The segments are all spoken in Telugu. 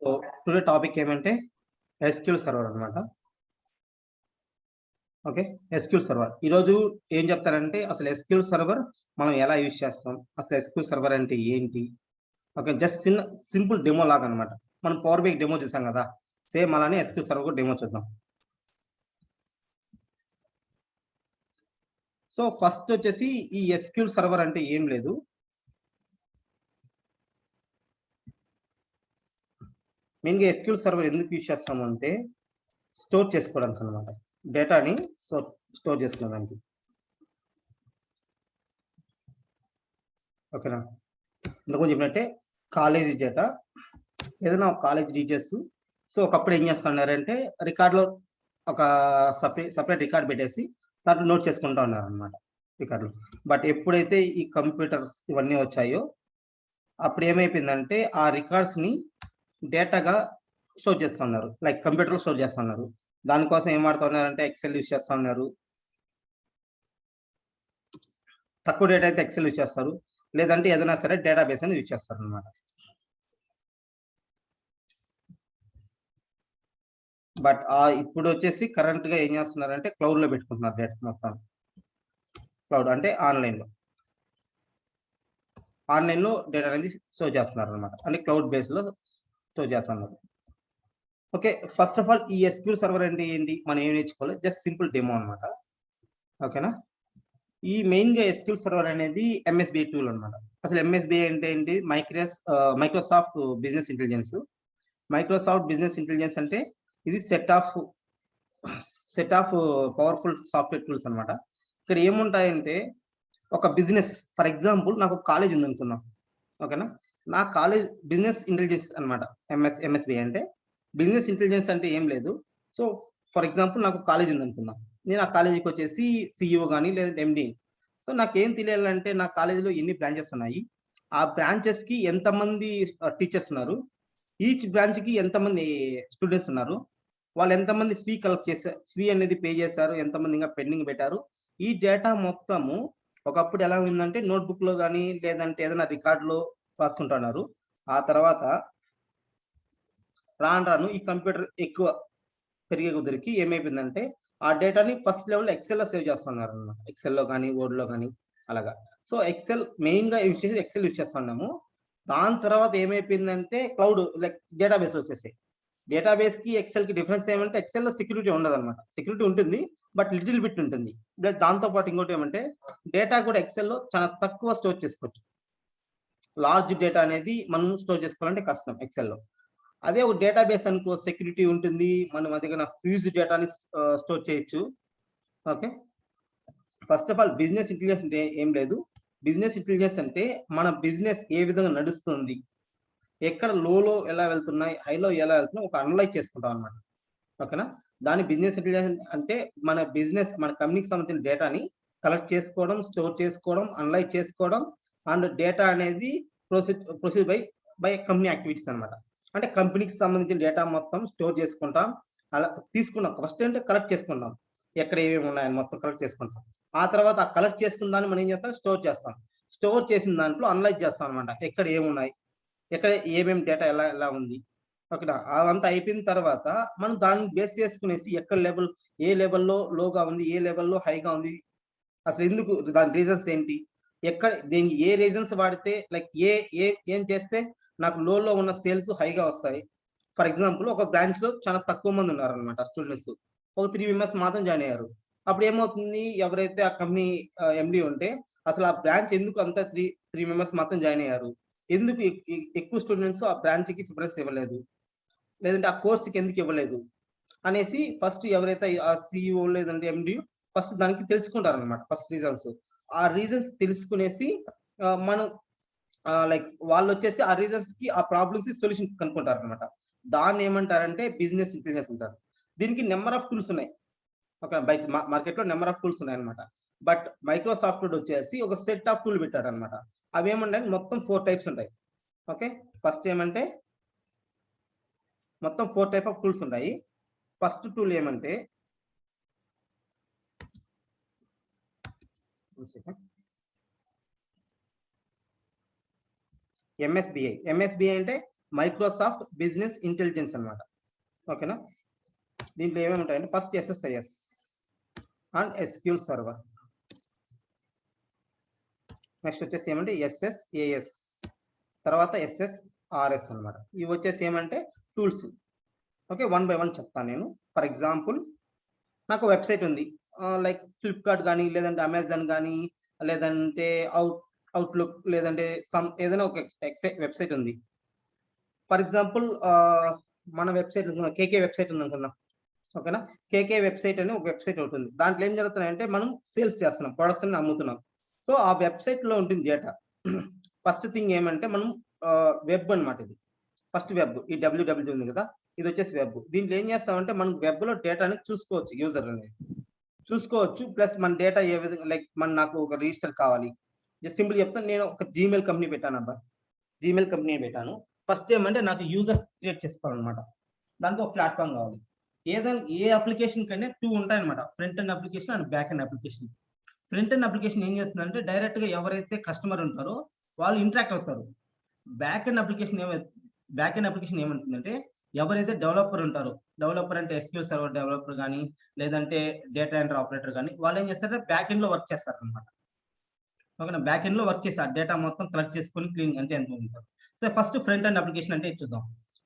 సో టుడే టాపిక్ ఏమంటే ఎస్క్యూఎల్ సర్వర్ అనమాట. ఓకే, ఎస్క్యూఎల్ సర్వర్ ఈరోజు ఏం చెప్తారంటే అసలు ఎస్క్యూఎల్ సర్వర్ మనం ఎలా యూజ్ చేస్తాం, అసలు ఎస్క్యూఎల్ సర్వర్ అంటే ఏంటి. ఓకే, జస్ట్ సింపుల్ డెమో లాగా అనమాట. మనం పవర్ బై డెమో చూసాం కదా, సేమ్ అలానే ఎస్క్యూఎల్ సర్వర్ కూడా డెమో చూద్దాం. సో ఫస్ట్ వచ్చేసి ఈ ఎస్క్యూఎల్ సర్వర్ అంటే ఏం లేదు, మెయిన్గా ఎస్క్యూఎల్ సర్వర్ ఎందుకు యూజ్ చేస్తామంటే స్టోర్ చేసుకోవడానికి అనమాట, డేటాని స్టోర్ చేసుకోవడానికి. ఓకేనా, ఇంతకు చెప్పినట్టే కాలేజీ డేటా, ఏదైనా ఒక కాలేజ్ డీటెయిల్స్. సో ఒకప్పుడు ఏం చేస్తున్నారంటే రికార్డులో ఒక సపరేట్ రికార్డ్ పెట్టేసి దాంట్లో నోట్ చేసుకుంటూ ఉన్నారు అనమాట రికార్డులు. బట్ ఎప్పుడైతే ఈ కంప్యూటర్స్ ఇవన్నీ వచ్చాయో అప్పుడు ఏమైపోయిందంటే ఆ రికార్డ్స్ని డేటాగా స్టోర్ చేస్తున్నారు, లైక్ కంప్యూటర్లో స్టోర్ చేస్తున్నారు. దానికోసం ఏం వాడుతున్నారంటే ఎక్సెల్ యూజ్ చేస్తూ ఉన్నారు. తక్కువ డేటా అయితే ఎక్సెల్ యూజ్ చేస్తారు, లేదంటే ఏదైనా సరే డేటాబేస్ అనేది యూజ్ చేస్తారు అనమాట. బట్ ఇప్పుడు వచ్చేసి కరెంట్గా ఏం చేస్తున్నారంటే క్లౌడ్లో పెట్టుకుంటున్నారు డేటా మొత్తం. క్లౌడ్ అంటే ఆన్లైన్లో డేటా అనేది స్టోర్ చేస్తున్నారు అనమాట, అంటే క్లౌడ్ బేస్లో స్టోర్ చేస్తున్నారు. ఓకే, ఫస్ట్ ఆఫ్ ఆల్ ఈ ఎస్క్యూఎల్ సర్వర్ అంటే ఏంటి, మనం ఏం నేర్చుకోవాలి, జస్ట్ సింపుల్ డెమో అనమాట. ఓకేనా, ఈ మెయిన్గా ఎస్క్యూఎల్ సర్వర్ అనేది ఎంఎస్బిఐ టూల్ అనమాట. అసలు ఎంఎస్బిఐ అంటే ఏంటి, Microsoft business intelligence. Microsoft business intelligence అంటే ఇది set of powerful software tools అనమాట. ఇక్కడ ఏముంటాయంటే ఒక బిజినెస్, ఫర్ ఎగ్జాంపుల్ నాకు ఒక కాలేజ్ ఉంది అనుకుందాం. ఓకేనా, నా కాలేజ్ బిజినెస్ ఇంటెలిజెన్స్ అనమాట. ఎంఎస్బిఐ అంటే బిజినెస్ ఇంటెలిజెన్స్ అంటే ఏం లేదు. సో ఫర్ ఎగ్జాంపుల్ నాకు కాలేజ్ ఉంది అనుకుందాం, నేను ఆ కాలేజీకి వచ్చేసి సిఇఓ కానీ లేదంటే ఎండి. సో నాకేం తెలియాలంటే నా కాలేజీలో ఎన్ని బ్రాంచెస్ ఉన్నాయి, ఆ బ్రాంచెస్కి ఎంతమంది టీచర్స్ ఉన్నారు, ఈచ్ బ్రాంచ్కి ఎంతమంది స్టూడెంట్స్ ఉన్నారు, వాళ్ళు ఎంతమంది ఫీ అనేది పే చేశారు, ఎంతమంది ఇంకా పెండింగ్ పెట్టారు. ఈ డేటా మొత్తము ఒకప్పుడు ఎలా ఉందంటే నోట్బుక్లో కానీ లేదంటే ఏదైనా రికార్డులో రాసుకుంటున్నారు. ఆ తర్వాత రాను ఈ కంప్యూటర్ ఎక్కువ పెరిగే కుదిరికి ఏమైపోయిందంటే ఆ డేటాని ఫస్ట్ లెవెల్ ఎక్సెల్లో సేవ్ చేస్తున్నారు అనమాట, ఎక్సెల్లో కానీ వర్డ్లో కానీ అలాగా. సో ఎక్సెల్ మెయిన్గా యూజ్ చేసి ఎక్సెల్ యూజ్ చేస్తున్నాము. దాని తర్వాత ఏమైపోయిందంటే క్లౌడ్ లైక్ డేటాబేస్ వచ్చేసాయి. డేటాబేస్కి ఎక్సెల్కి డిఫరెన్స్ ఏమంటే ఎక్సెల్లో సెక్యూరిటీ ఉండదు అనమాట, సెక్యూరిటీ ఉంటుంది బట్ లిటిల్ బిట్ ఉంటుంది. దాంతోపాటు ఇంకోటి ఏమంటే డేటా కూడా ఎక్సెల్లో చాలా తక్కువ స్టోర్ చేసుకోవచ్చు. లార్జ్ డేటా అనేది మనం స్టోర్ చేసుకోవాలంటే కష్టం ఎక్సెల్లో. అదే ఒక డేటాబేస్ అనుకో సెక్యూరిటీ ఉంటుంది, మనం అది ఫ్యూజ్ డేటాని స్టోర్ చేయొచ్చు. Okay, first of all business intelligence అంటే ఏం లేదు. బిజినెస్ ఇంటెలిజెన్స్ అంటే మన బిజినెస్ ఏ విధంగా నడుస్తుంది, ఎక్కడ లోలో ఎలా వెళ్తున్నాయి, హైలో ఎలా వెళ్తున్నాయి ఒక అనలైజ్ చేసుకుంటాం అనమాట. ఓకేనా, దాని బిజినెస్ ఇంటెలిజెన్స్ అంటే మన కంపెనీకి సంబంధించిన డేటాని కలెక్ట్ చేసుకోవడం, స్టోర్ చేసుకోవడం, అనలైజ్ చేసుకోవడం అండ్ డేటా అనేది ప్రొసీడ్ బై కంపెనీ యాక్టివిటీస్ అనమాట. అంటే కంపెనీకి సంబంధించిన డేటా మొత్తం స్టోర్ చేసుకుంటాం, అలా తీసుకున్నాం. ఫస్ట్ అంటే కలెక్ట్ చేసుకుంటాం, ఎక్కడ ఏమేమి ఉన్నాయని మొత్తం కలెక్ట్ చేసుకుంటాం. ఆ తర్వాత ఆ కలెక్ట్ చేసుకున్న దాన్ని మనం ఏం చేస్తాం, స్టోర్ చేస్తాం. స్టోర్ చేసిన దాంట్లో అనలైజ్ చేస్తాం అనమాట, ఎక్కడ ఏమున్నాయి, ఎక్కడ ఏమేమి డేటా ఎలా ఉంది. ఓకేనా, అవంతా అయిపోయిన తర్వాత మనం దాన్ని బేస్ చేసుకునేసి ఎక్కడ ఏ లెవెల్లో లోగా ఉంది, ఏ లెవెల్లో హైగా ఉంది, అసలు ఎందుకు, దాని రీజన్స్ ఏంటి, దీనికి ఏ రీజన్స్ వాడితే లైక్ ఏం చేస్తే నాకు లోలో ఉన్న సేల్స్ హైగా వస్తాయి. ఫర్ ఎగ్జాంపుల్ ఒక బ్రాంచ్ లో చాలా తక్కువ మంది ఉన్నారనమాట స్టూడెంట్స్, ఒక 3 మెంబర్స్ మాత్రం జాయిన్ అయ్యారు. అప్పుడు ఏమవుతుంది, ఎవరైతే ఆ కంపెనీ ఎండి ఉంటే అసలు ఆ బ్రాంచ్ ఎందుకు అంతా త్రీ మెంబర్స్ మాత్రం జాయిన్ అయ్యారు, ఎందుకు ఎక్కువ స్టూడెంట్స్ ఆ బ్రాంచ్కి ప్రిఫరెన్స్ ఇవ్వలేదు, లేదంటే ఆ కోర్స్కి ఎందుకు ఇవ్వలేదు అనేసి ఫస్ట్ ఎవరైతే ఆ సిఇఓ లేదంటే ఎండి ఫస్ట్ దానికి తెలుసుకుంటారనమాట. ఫస్ట్ రీజన్స్, ఆ రీజన్స్ తెలుసుకునేసి మనం లైక్ వాళ్ళు వచ్చేసి ఆ రీజన్స్ కి ఆ ప్రాబ్లమ్స్ కి సొల్యూషన్ కనుక్కుంటారు అనమాట. దాన్ని ఏమంటారంటే బిజినెస్ ఇంటెలిజెన్స్ అంటారు. దీనికి నెంబర్ ఆఫ్ టూల్స్ ఉన్నాయి, ఒక మార్కెట్ లో నెంబర్ ఆఫ్ టూల్స్ ఉన్నాయి అనమాట. బట్ మైక్రోసాఫ్ట్ వచ్చేసి ఒక సెట్ ఆఫ్ టూల్ పెట్టాడు అనమాట. అవి ఏమంటే మొత్తం 4 టైప్స్ ఉంటాయి. ఓకే, ఫస్ట్ ఏమంటే మొత్తం 4 టైప్ ఆఫ్ టూల్స్ ఉంటాయి. ఫస్ట్ టూల్ ఏమంటే ఎంఎస్బిఐ అంటే మైక్రోసాఫ్ట్ బిజినెస్ ఇంటెలిజెన్స్ అనమాట. ఓకేనా, దీంట్లో ఏమేమి ఉంటాయంటే first SSIS and SQL server, next వచ్చేసి ఏమంటే SSAS, తర్వాత SSRS అనమాట. ఇవి వచ్చేసి ఏమంటే టూల్స్. ఓకే, 1 by 1 చెప్తాను నేను. ఫర్ ఎగ్జాంపుల్ నాకు వెబ్సైట్ ఉంది, లైక్ ఫ్లిప్కార్ట్ కానీ, లేదంటే అమెజాన్ కానీ, లేదంటే అవుట్లుక్, లేదంటే ఏదైనా ఒక వెబ్సైట్ ఉంది. ఫర్ ఎగ్జాంపుల్ మన వెబ్సైట్ కేకే వెబ్సైట్ ఉంది అనుకుందాం. ఓకేనా, కేకే వెబ్సైట్ అని ఒక వెబ్సైట్ ఉంటుంది. దాంట్లో ఏం జరుగుతున్నాయంటే మనం సేల్స్ చేస్తున్నాం, ప్రొడక్ట్స్ అన్ని అమ్ముతున్నాం. సో ఆ వెబ్సైట్ లో ఉంటుంది డేటా. ఫస్ట్ థింగ్ ఏమంటే మనం వెబ్ అనమాట. ఇది ఫస్ట్ వెబ్, ఈ www ఉంది కదా, ఇది వచ్చేసి వెబ్. దీంట్లో ఏం చేస్తామంటే మనం వెబ్ లో డేటాని చూసుకోవచ్చు, యూజర్ అనేది చూసుకోవచ్చు. ప్లస్ మన డేటా ఏ విధంగా, లైక్ నాకు ఒక రిజిస్టర్ కావాలి, జస్ట్ సింపుల్ చెప్తాను. నేను ఒక జీమెయిల్ కంపెనీ పెట్టాను అబ్బా, జీమెయిల్ కంపెనీ పెట్టాను. ఫస్ట్ ఏమంటే నాకు యూజర్స్ క్రియేట్ చేసుకోవాలన్నమాట. దానికి ఒక ప్లాట్ఫామ్ కావాలి. ఏ అప్లికేషన్ కన్నా 2 ఉంటాయన్నమాట, front end application and back end application. Front end application ఏం చేస్తుందంటే డైరెక్ట్ గా ఎవరైతే కస్టమర్ ఉంటారో వాళ్ళు ఇంటరాక్ట్ అవుతారు. బ్యాక్ ఎండ్ అప్లికేషన్ ఏమంటుందంటే ఎవరైతే డెవలపర్ ఉంటారో, డెవలపర్ అంటే SQL సర్వర్ డెవలపర్ కానీ, లేదంటే డేటా ఎంటర్ ఆపరేటర్ కానీ, వాళ్ళు ఏం చేస్తారంటే బ్యాక్ ఎండ్ లో వర్క్ చేస్తారు అనమాట. ఓకేనా, బ్యాక్ ఎండ్ లో వర్క్ చేసి ఆ డేటా మొత్తం కలెక్ట్ చేసుకొని క్లీన్ అంటే ఎంత ఉంటారు. So first front end application అంటే చూద్దాం.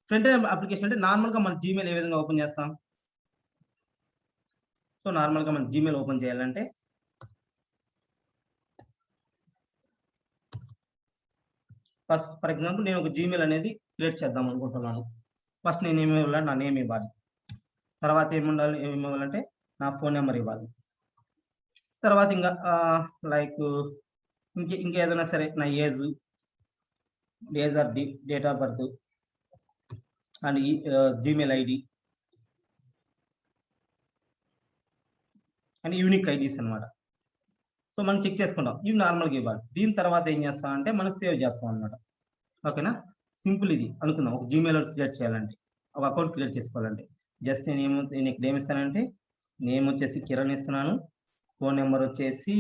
ఫ్రంట్ ఎండ్ అప్లికేషన్ అంటే నార్మల్ గా మన జీమెయిల్ ఏ విధంగా ఓపెన్ చేస్తాం. సో నార్మల్ గా మన జీమెయిల్ ఓపెన్ చేయాలంటే ఫస్ట్ ఫర్ ఎగ్జాంపుల్ నేను ఒక జీమెయిల్ అనేది క్రియేట్ చేద్దాం అనుకుంటున్నాను. ఫస్ట్ నేను ఏమి ఇవ్వాలి, నా నేమ్ ఇవ్వాలి. తర్వాత ఏమి ఇవ్వాలంటే నా ఫోన్ నెంబర్ ఇవ్వాలి. తర్వాత ఇంకా లైక్ ఇంకేదైనా సరే, నా age or date of birth and Gmail ID and unique IDs అనమాట. సో మనం చెక్ చేసుకుంటాం, ఇవి నార్మల్గా ఇవ్వాలి. దీని తర్వాత ఏం చేస్తాం అంటే మనం సేవ్ చేస్తాం అనమాట. ఓకేనా, సింపుల్ ఇది అనుకుందాం. ఒక జీమెయిల్ క్రియేట్ చేయాలంటే, ఒక అకౌంట్ క్రియేట్ చేసుకోవాలంటే జస్ట్ నేను ఇక్కడ ఏమి ఇస్తానంటే నేమ్ వచ్చేసి కిరణ్ ఇస్తున్నాను, ఫోన్ నెంబర్ వచ్చేసి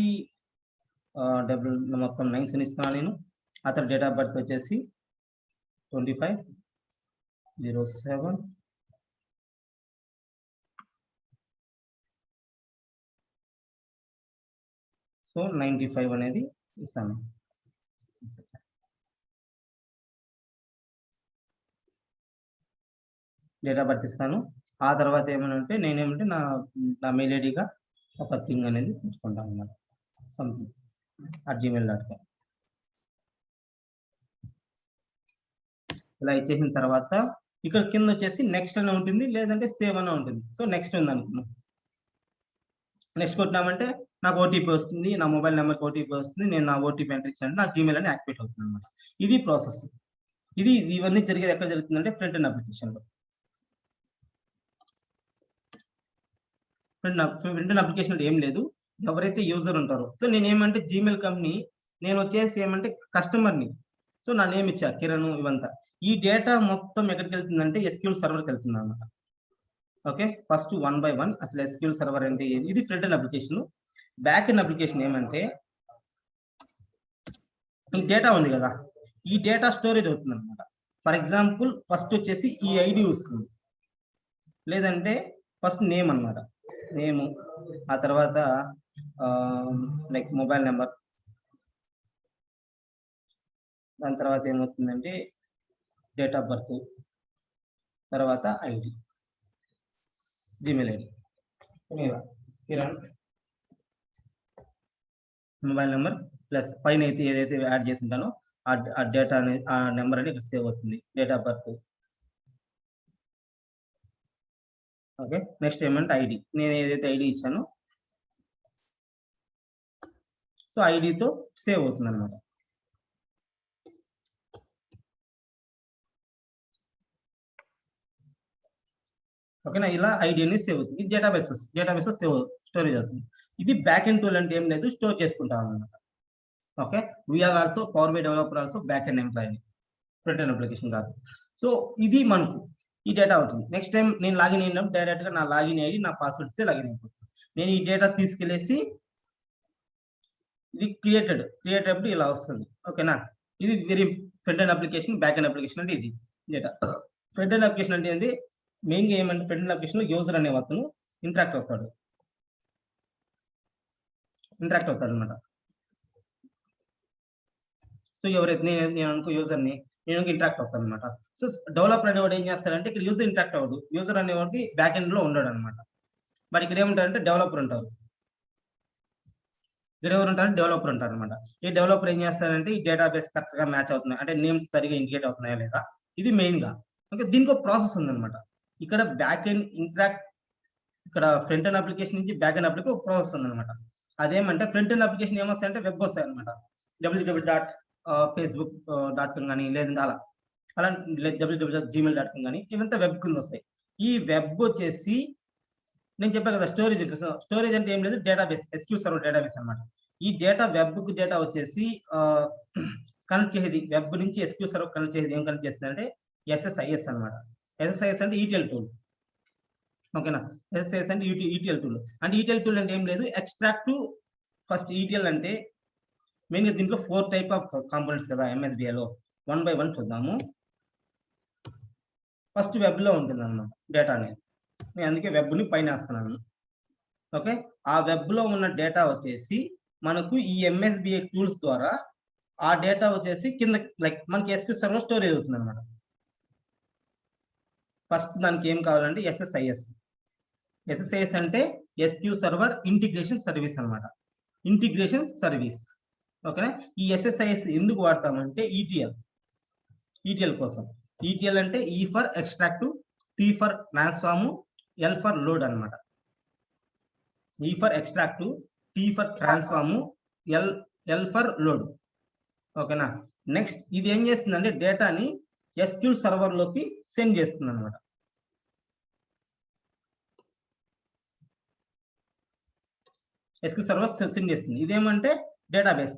మొత్తం 9 అని ఇస్తున్నాను నేను. అతని డేట్ ఆఫ్ బర్త్ వచ్చేసి 25/07. సో 95 అనేది ఇస్తాను. డేట్ ఆఫ్ బర్త్ ఇస్తాను. ఆ తర్వాత ఏమనంటే నేనేమంటే నా మెయిల్ ఐడిగా ఒక థింగ్ అనేది పెట్టుకుంటాను అన్నమాట, సంథింగ్ @gmail.com. ఇలా ఇచ్చేసిన తర్వాత ఇక్కడ కింద వచ్చేసి నెక్స్ట్ అని ఉంటుంది, లేదంటే సేవ్ అని ఉంటుంది. సో నెక్స్ట్ ఉంది అనుకున్నాం. నెక్స్ట్ కొట్టినామంటే నాకు ఓటీపీ వస్తుంది, నా మొబైల్ నెంబర్కి ఓటీపీ వస్తుంది. నేను నా ఓటీపీ ఎంటర్ ఇచ్చాను, నా జీమెయిల్ అని యాక్టివేట్ అవుతుంది అనమాట. ఇది ప్రాసెస్. ఇవన్నీ జరిగేది ఎక్కడ జరుగుతుందంటే ఫ్రంట్ ఎండ్ అప్లికేషన్ లో. ఫ్రంట్ ఎండ్ అప్లికేషన్ అంటే ఏం లేదు, ఎవరైతే యూజర్ ఉంటారో. సో నేను ఏమంటే జీమెయిల్ కంపెనీ, నేను వచ్చేసి ఏమంటే కస్టమర్ని. సో నా నేమ్ ఇచ్చా కిరణ్, ఇవంతా. ఈ డేటా మొత్తం ఎక్కడికి వెళ్తుందంటే SQL సర్వర్కి వెళ్తుంది అనమాట. ఓకే, ఫస్ట్ 1 by 1 అసలు SQL సర్వర్ అంటే ఇది front end application. Back end application ఏమంటే ఈ డేటా ఉంది కదా, ఈ డేటా స్టోరేజ్ అవుతుంది అనమాట. ఫర్ ఎగ్జాంపుల్ ఫస్ట్ వచ్చేసి ఈ ఐడి వస్తుంది, లేదంటే ఫస్ట్ నేమ్ అనమాట, నేము. ఆ తర్వాత లైక్ మొబైల్ నెంబర్. దాని తర్వాత ఏమవుతుందంటే డేట్ ఆఫ్ బర్త్, తర్వాత ID, Gmail ID, Kiran, mobile number plus పైన అయితే ఏదైతే యాడ్ చేసి ఉంటానో ఆ డేటా అనేది, ఆ నెంబర్ అనేది ఇక్కడ సేవ్ అవుతుంది, date of birth. Okay, next ఏమంటే ఐడి, నేను ఏదైతే ఐడి ఇచ్చానో సో ఐడితో సేవ్ అవుతుంది అనమాట. ఓకేనా, ఇలా ఐడి అనేది సేవ్ అవుతుంది. ఇది డేటాబేస్ సేవ్ స్టోరేజ్ అవుతుంది. ఇది బ్యాక్ ఎండ్ టూల్ అంటే ఏం లేదు, స్టోర్ చేసుకుంటాం అనమాట. Okay, we are also power by developer, also back end employee, front end application కాదు. సో ఇది మనకు ఈ డేటా అవుతుంది. నెక్స్ట్ టైం నేను లాగిన్ అయినప్పుడు డైరెక్ట్ గా నా లాగిన్ అయ్యి నా పాస్వర్డ్ ఇస్తే లాగిన్ అయిపోతుంది. నేను ఈ డేటా తీసుకెళ్లేసి ఇది క్రియేటెడ్ అప్పుడు ఇలా వస్తుంది. ఓకేనా, ఇది very front end application. Back end application అంటే ఇది. డేటా. ఫ్రంట్ ఎండ్ అప్లికేషన్ అంటే ఏంది, మెయిన్గా ఏమంటే ఫ్రంట్ ఎండ్ అప్లికేషన్ లో యూజర్ అనే అతను ఇంటరాక్ట్ అవుతాడు అనమాట. సో ఎవరైతే నేను అనుకో యూజర్ని, నేను ఇంటరాక్ట్ అవుతాను అనమాట. సో డెవలపర్ అనేవాడు ఏం చేస్తాడంటే ఇక్కడ యూజర్ ఇంటరాక్ట్ అవ్వడు, యూజర్ అనేవాడికి బ్యాక్ ఎండ్ లో ఉండడు అనమాట. బట్ ఇక్కడ ఏముంటారంటే డెవలపర్ ఉంటారు, ఇక్కడ ఎవరు ఉంటారు, డెవలపర్ ఉంటారు అనమాట. ఈ డెవలపర్ ఏం చేస్తారంటే ఈ డేటాబేస్ కరెక్ట్ గా మ్యాచ్ అవుతున్నాయి అంటే నేమ్స్ సరిగా ఇండికేట్ అవుతున్నాయా లేదా, ఇది మెయిన్ గా. ఓకే, దీనికి ఒక ప్రాసెస్ ఉందన్నమాట. ఇక్కడ బ్యాక్ ఎండ్ ఇంటరాక్ట్, ఇక్కడ ఫ్రంట్ ఎండ్ అప్లికేషన్ నుంచి బ్యాక్ ఎండ్ అప్లికేషన్ ఒక ప్రాసెస్ ఉందన్నమాట. అదేమంటే ఫ్రంట్ ఎండ్ అప్లికేషన్ ఏమొస్తాయంటే వెబ్ వస్తాయి అనమాట. www.facebook.com కానీ లేదంటే అలా www.gmail.com కానీ ఇవంతా వెబ్ కింద వస్తాయి. ఈ వెబ్ వచ్చేసి నేను చెప్పాను కదా స్టోరేజ్. స్టోరేజ్ అంటే ఏం లేదు, డేటాబేస్, SQL సర్వర్ డేటాబేస్ అనమాట. ఈ డేటా వెబ్ కు డేటా వచ్చేసి కనెక్ట్ చేసేది, వెబ్ నుంచి SQL సర్వర్ కనెక్ట్ చేసేది ఏం కనెక్ట్ చేస్తుంది అంటే SSIS అనమాట. SSIS అంటే ETL టూల్. ఓకేనా, SSIS అంటే ETL టూల్. అంటే ETL టూల్ అంటే ఏం లేదు, ఎక్స్ట్రాక్ట్ ఫస్ట్ ETL అంటే మెయిన్గా దీంట్లో 4 టైప్ ఆఫ్ కాంపోనెంట్స్ కదా MSBI లో. 1 by 1 చూద్దాము. ఫస్ట్ వెబ్ లో ఉంటుంది అన్నమాట డేటా అనేది, నేను అందుకే వెబ్ ని పైన వేస్తున్నాను. ఓకే, ఆ వెబ్ లో ఉన్న డేటా వచ్చేసి మనకు ఈ MSBI టూల్స్ ద్వారా ఆ డేటా వచ్చేసి కింద లైక్ మనకి SQL సర్వర్ స్టోరేజ్ అవుతుంది అనమాట. ఫస్ట్ దానికి ఏం కావాలంటే SSIS అంటే SQL సర్వర్ ఇంటిగ్రేషన్ సర్వీస్ అనమాట. Integration service. ఓకేనా, ఈ SSIS ఎందుకు వాడతామంటే ETL కోసం. ETL అంటే E for extract, T for transform, L for load అనమాట. E for extract, T for transform, L for load. ఓకేనా, నెక్స్ట్ ఇది ఏం చేస్తుందంటే డేటాని SQL సర్వర్ లోకి సెండ్ చేస్తుంది అనమాట. SQL సర్వర్ సెండ్ చేస్తుంది. ఇదేమంటే డేటాబేస్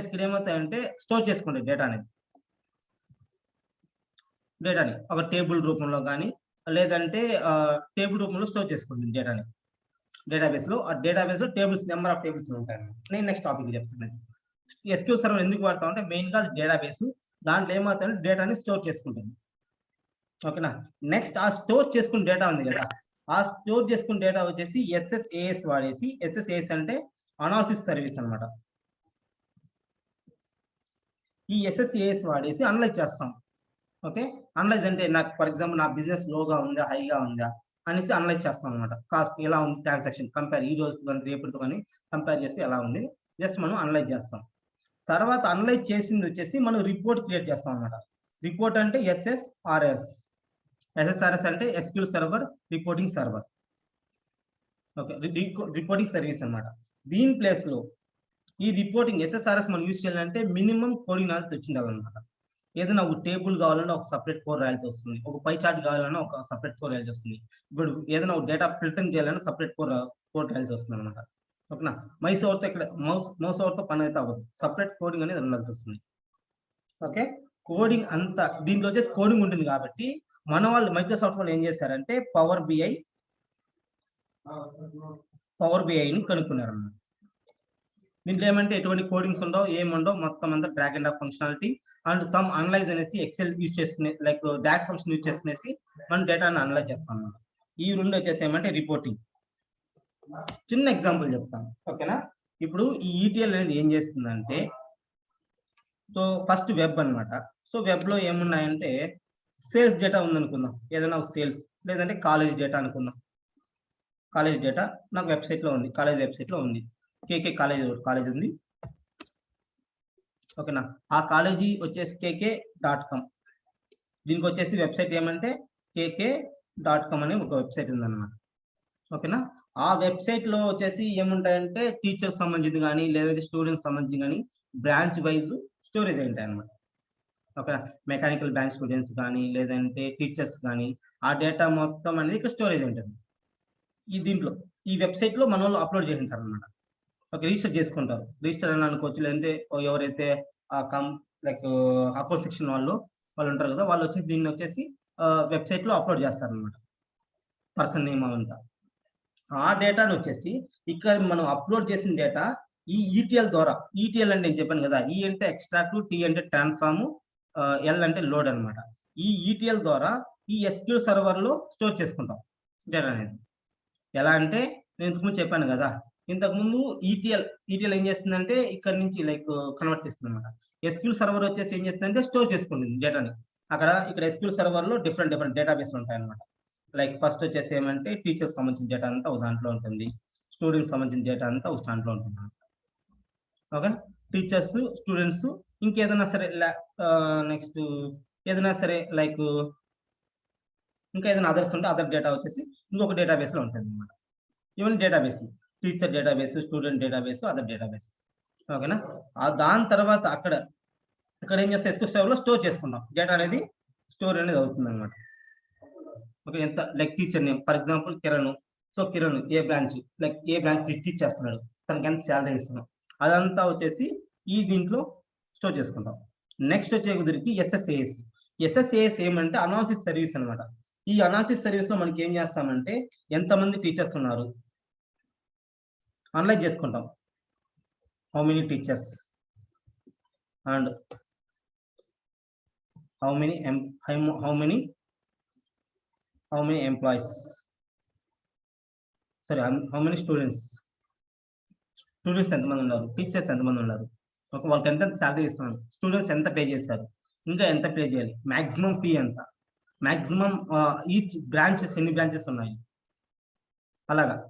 ఇక్కడ ఏమవుతాయంటే స్టోర్ చేసుకుంటాయి డేటాని ఒక టేబుల్ రూపంలో కానీ లేదంటే టేబుల్ రూపంలో స్టోర్ చేసుకుంటుంది డేటాని డేటాబేస్ లో. ఆ డేటాబేస్ లో టేబుల్స్, నెంబర్ ఆఫ్ టేబుల్స్ ఉంటాయి. నేను నెక్స్ట్ టాపిక్ చెప్తున్నాను. SQL సర్వర్ ఎందుకు వాడతాం అంటే మెయిన్ గా డేటాబేస్, దాంట్లో ఏమవుతాయంటే డేటాని స్టోర్ చేసుకుంటుంది. ఓకేనా, నెక్స్ట్ ఆ స్టోర్ చేసుకున్న డేటా ఉంది కదా, ఆ స్టోర్ చేసుకున్న డేటా వచ్చేసి SSAS వాడేసి, SSAS అంటే అనాలిసిస్ సర్వీస్ అనమాట. ఈ SSAS వాడేసి అనలైజ్ చేస్తాం. ఓకే, అనలైజ్ అంటే నాకు ఫర్ ఎగ్జాంపుల్ నా బిజినెస్ లోగా ఉందా హైగా ఉందా అనేసి అనలైజ్ చేస్తాం అనమాట. కాస్ట్ ఎలా ఉంది, ట్రాన్సాక్షన్ కంపేర్ ఈ రోజు కానీ రేపటితో కానీ కంపేర్ చేస్తే ఎలా ఉంది, జస్ట్ మనం అనలైజ్ చేస్తాం. తర్వాత అనలైజ్ చేసింది వచ్చేసి మనం రిపోర్ట్ క్రియేట్ చేస్తాం అనమాట. రిపోర్ట్ అంటే SSRS అంటే SQL server reporting server. Okay, reporting service అనమాట. దీని ప్లేస్ లో ఈ రిపోర్టింగ్ SSRS మనం యూజ్ చేయాలంటే మినిమం కోడింగ్ నాలెడ్జ్ వచ్చిండాలన్నమాట. ఏదైనా ఒక టేబుల్ కావాలన్నా ఒక సపరేట్ కోడ్ రాయాల్సి వస్తుంది, ఒక పై చార్ట్ కావాలన్నా ఒక సపరేట్ కోడ్ రాయాల్సి వస్తుంది. ఇప్పుడు ఏదైనా ఒక డేటా ఫిల్టరింగ్ చేయాలన్నా సపరేట్ కోడ్ రాయాల్సి వస్తుంది అనమాట. ఓకేనా, మౌస్ ఓవర్తో పని అయితే అవ్వదు, సపరేట్ కోడింగ్ అనేది ఉండాల్సి వస్తుంది. ఓకే, కోడింగ్ అంతా దీంట్లో వచ్చేసి కోడింగ్ ఉంటుంది కాబట్టి మన వాళ్ళు మైక్రోసాఫ్ట్ వాళ్ళు ఏం చేశారంటే పవర్ బిఐని కనుక్కున్నారు అన్నమాట. దీంట్లో ఏమంటే ఎటువంటి కోడింగ్స్ ఉండవు, ఏముండవు, మొత్తం అంతా drag and drop functionality and some analyse అనేసి ఎక్సెల్ యూజ్ చేసుకునే లైక్ డాక్స్ ఫంక్షన్ యూజ్ చేసుకునేసి మనం డేటాను అనలైజ్ చేస్తాం అన్నమాట. ఈ రెండు వచ్చేసి ఏమంటే రిపోర్టింగ్. చిన్న ఎగ్జాంపుల్ చెప్తాను. ఓకేనా, ఇప్పుడు ఈ ETL అనేది ఏం చేస్తుందంటే, సో ఫస్ట్ వెబ్ అనమాట. సో వెబ్ లో ఏమున్నాయంటే సేల్స్ డేటా ఉందనుకుందాం, ఏదైనా సేల్స్, లేదంటే కాలేజ్ డేటా అనుకుందాం. కాలేజ్ డేటా నాకు వెబ్సైట్ లో ఉంది, కాలేజ్ వెబ్సైట్ లో ఉంది, KK కాలేజ్ ఉంది. ఓకేనా, ఆ కాలేజీ వచ్చేసి KK.com. దీనికి వచ్చేసి వెబ్సైట్ ఏమంటే KK.com అనే ఒక వెబ్సైట్ ఉందన్నమాట. ఓకేనా, ఆ వెబ్సైట్ లో వచ్చేసి ఏముంటాయంటే టీచర్స్ సంబంధించి కానీ లేదంటే స్టూడెంట్స్ సంబంధించి కానీ బ్రాంచ్ వైజ్ స్టోరేజ్ ఉంటాయి అన్నమాట. ఓకేనా, మెకానికల్ బ్రాంచ్ స్టూడెంట్స్ కానీ లేదంటే టీచర్స్ కానీ ఆ డేటా మొత్తం అనేది ఇక్కడ స్టోరేజ్ ఉంటుంది. దీంట్లో ఈ వెబ్సైట్ లో మన వాళ్ళు అప్లోడ్ చేసి ఉంటారు అనమాట. ఓకే, రిజిస్టర్ చేసుకుంటారు, రిజిస్టర్ అని అనుకోవచ్చు, లేదంటే ఎవరైతే లైక్ అకౌంట్ సెక్షన్ వాళ్ళు ఉంటారు కదా, వాళ్ళు వచ్చి దీన్ని వచ్చేసి వెబ్సైట్ లో అప్లోడ్ చేస్తారు అనమాట, పర్సన్ నేమ్ అంతా. ఆ డేటాను వచ్చేసి ఇక్కడ మనం అప్లోడ్ చేసిన డేటా ఈ ETL ద్వారా, ETL అంటే నేను చెప్పాను కదా, E అంటే ఎక్స్ట్రాక్ట్, T అంటే ట్రాన్స్ఫార్మ్, ఎల్ అంటే లోడ్ అనమాట. ఈ ఈటీఎల్ ద్వారా ఈ ఎస్క్యూఎల్ సర్వర్లో స్టోర్ చేసుకుంటాం డేటా అనేది. ఎలా అంటే నేను ఇంతకుముందు చెప్పాను కదా, ఇంతకుముందు ఈటీఎల్ ఏం చేస్తుందంటే ఇక్కడ నుంచి లైక్ కన్వర్ట్ చేస్తుంది అనమాట. ఎస్క్యూఎల్ సర్వర్ వచ్చేసి ఏం చేస్తుందంటే స్టోర్ చేసుకుంటుంది డేటాని. ఇక్కడ ఎస్క్యూఎల్ సర్వర్లో డిఫరెంట్ డేటాబేస్ ఉంటాయి అనమాట. లైక్ ఫస్ట్ వచ్చేసి ఏమంటే టీచర్స్ సంబంధించిన డేటా అంతా ఒక దాంట్లో ఉంటుంది, స్టూడెంట్స్ సంబంధించిన డేటా అంతా ఒక దాంట్లో ఉంటుంది. ఓకే, టీచర్స్, స్టూడెంట్స్, ఇంకేదైనా సరే నెక్స్ట్ ఏదైనా సరే లైక్ ఇంకా ఏదైనా అదర్స్ ఉంటే అదర్ డేటా వచ్చేసి ఇంకొక డేటాబేస్లో ఉంటుంది అనమాట. Even database, teacher database, student database, other database. ఓకేనా, దాని తర్వాత ఇక్కడ ఏం చేస్తే ఎస్క్యూఎల్ సర్వర్లో స్టోర్ చేసుకుంటాం డేటా అనేది, స్టోర్ అనేది అవుతుంది అనమాట. ఓకే, ఎంత like teacher name for example Kiran. So Kiran A branch teach చేస్తున్నాడు, తనకి ఎంత శాలరీ ఇస్తున్నాం, అదంతా వచ్చేసి ఈ దీంట్లో స్టోర్ చేసుకుంటాం. నెక్స్ట్ వచ్చే కుదిరికి ఎస్ఎస్ఏఎస్ ఏమంటే అనాలిసిస్ సర్వీస్ అనమాట. ఈ అనాలిసిస్ సర్వీస్ లో మనకి ఏం చేస్తామంటే ఎంతమంది టీచర్స్ ఉన్నారు అనలైజ్ చేసుకుంటాం. How many teachers and how many employees, sorry how many students ఎంతమంది ఉన్నారు, టీచర్స్ ఎంతమంది ఉన్నారు, వాళ్ళకి ఎంత శాలరీ ఇస్తున్నాను, స్టూడెంట్స్ ఎంత పే చేశారు, ఇంకా ఎంత పే చేయాలి, మాక్సిమం ఫీ ఎంత, మాక్సిమం ఈచ్ బ్రాంచెస్ ఎన్ని బ్రాంచెస్ ఉన్నాయి,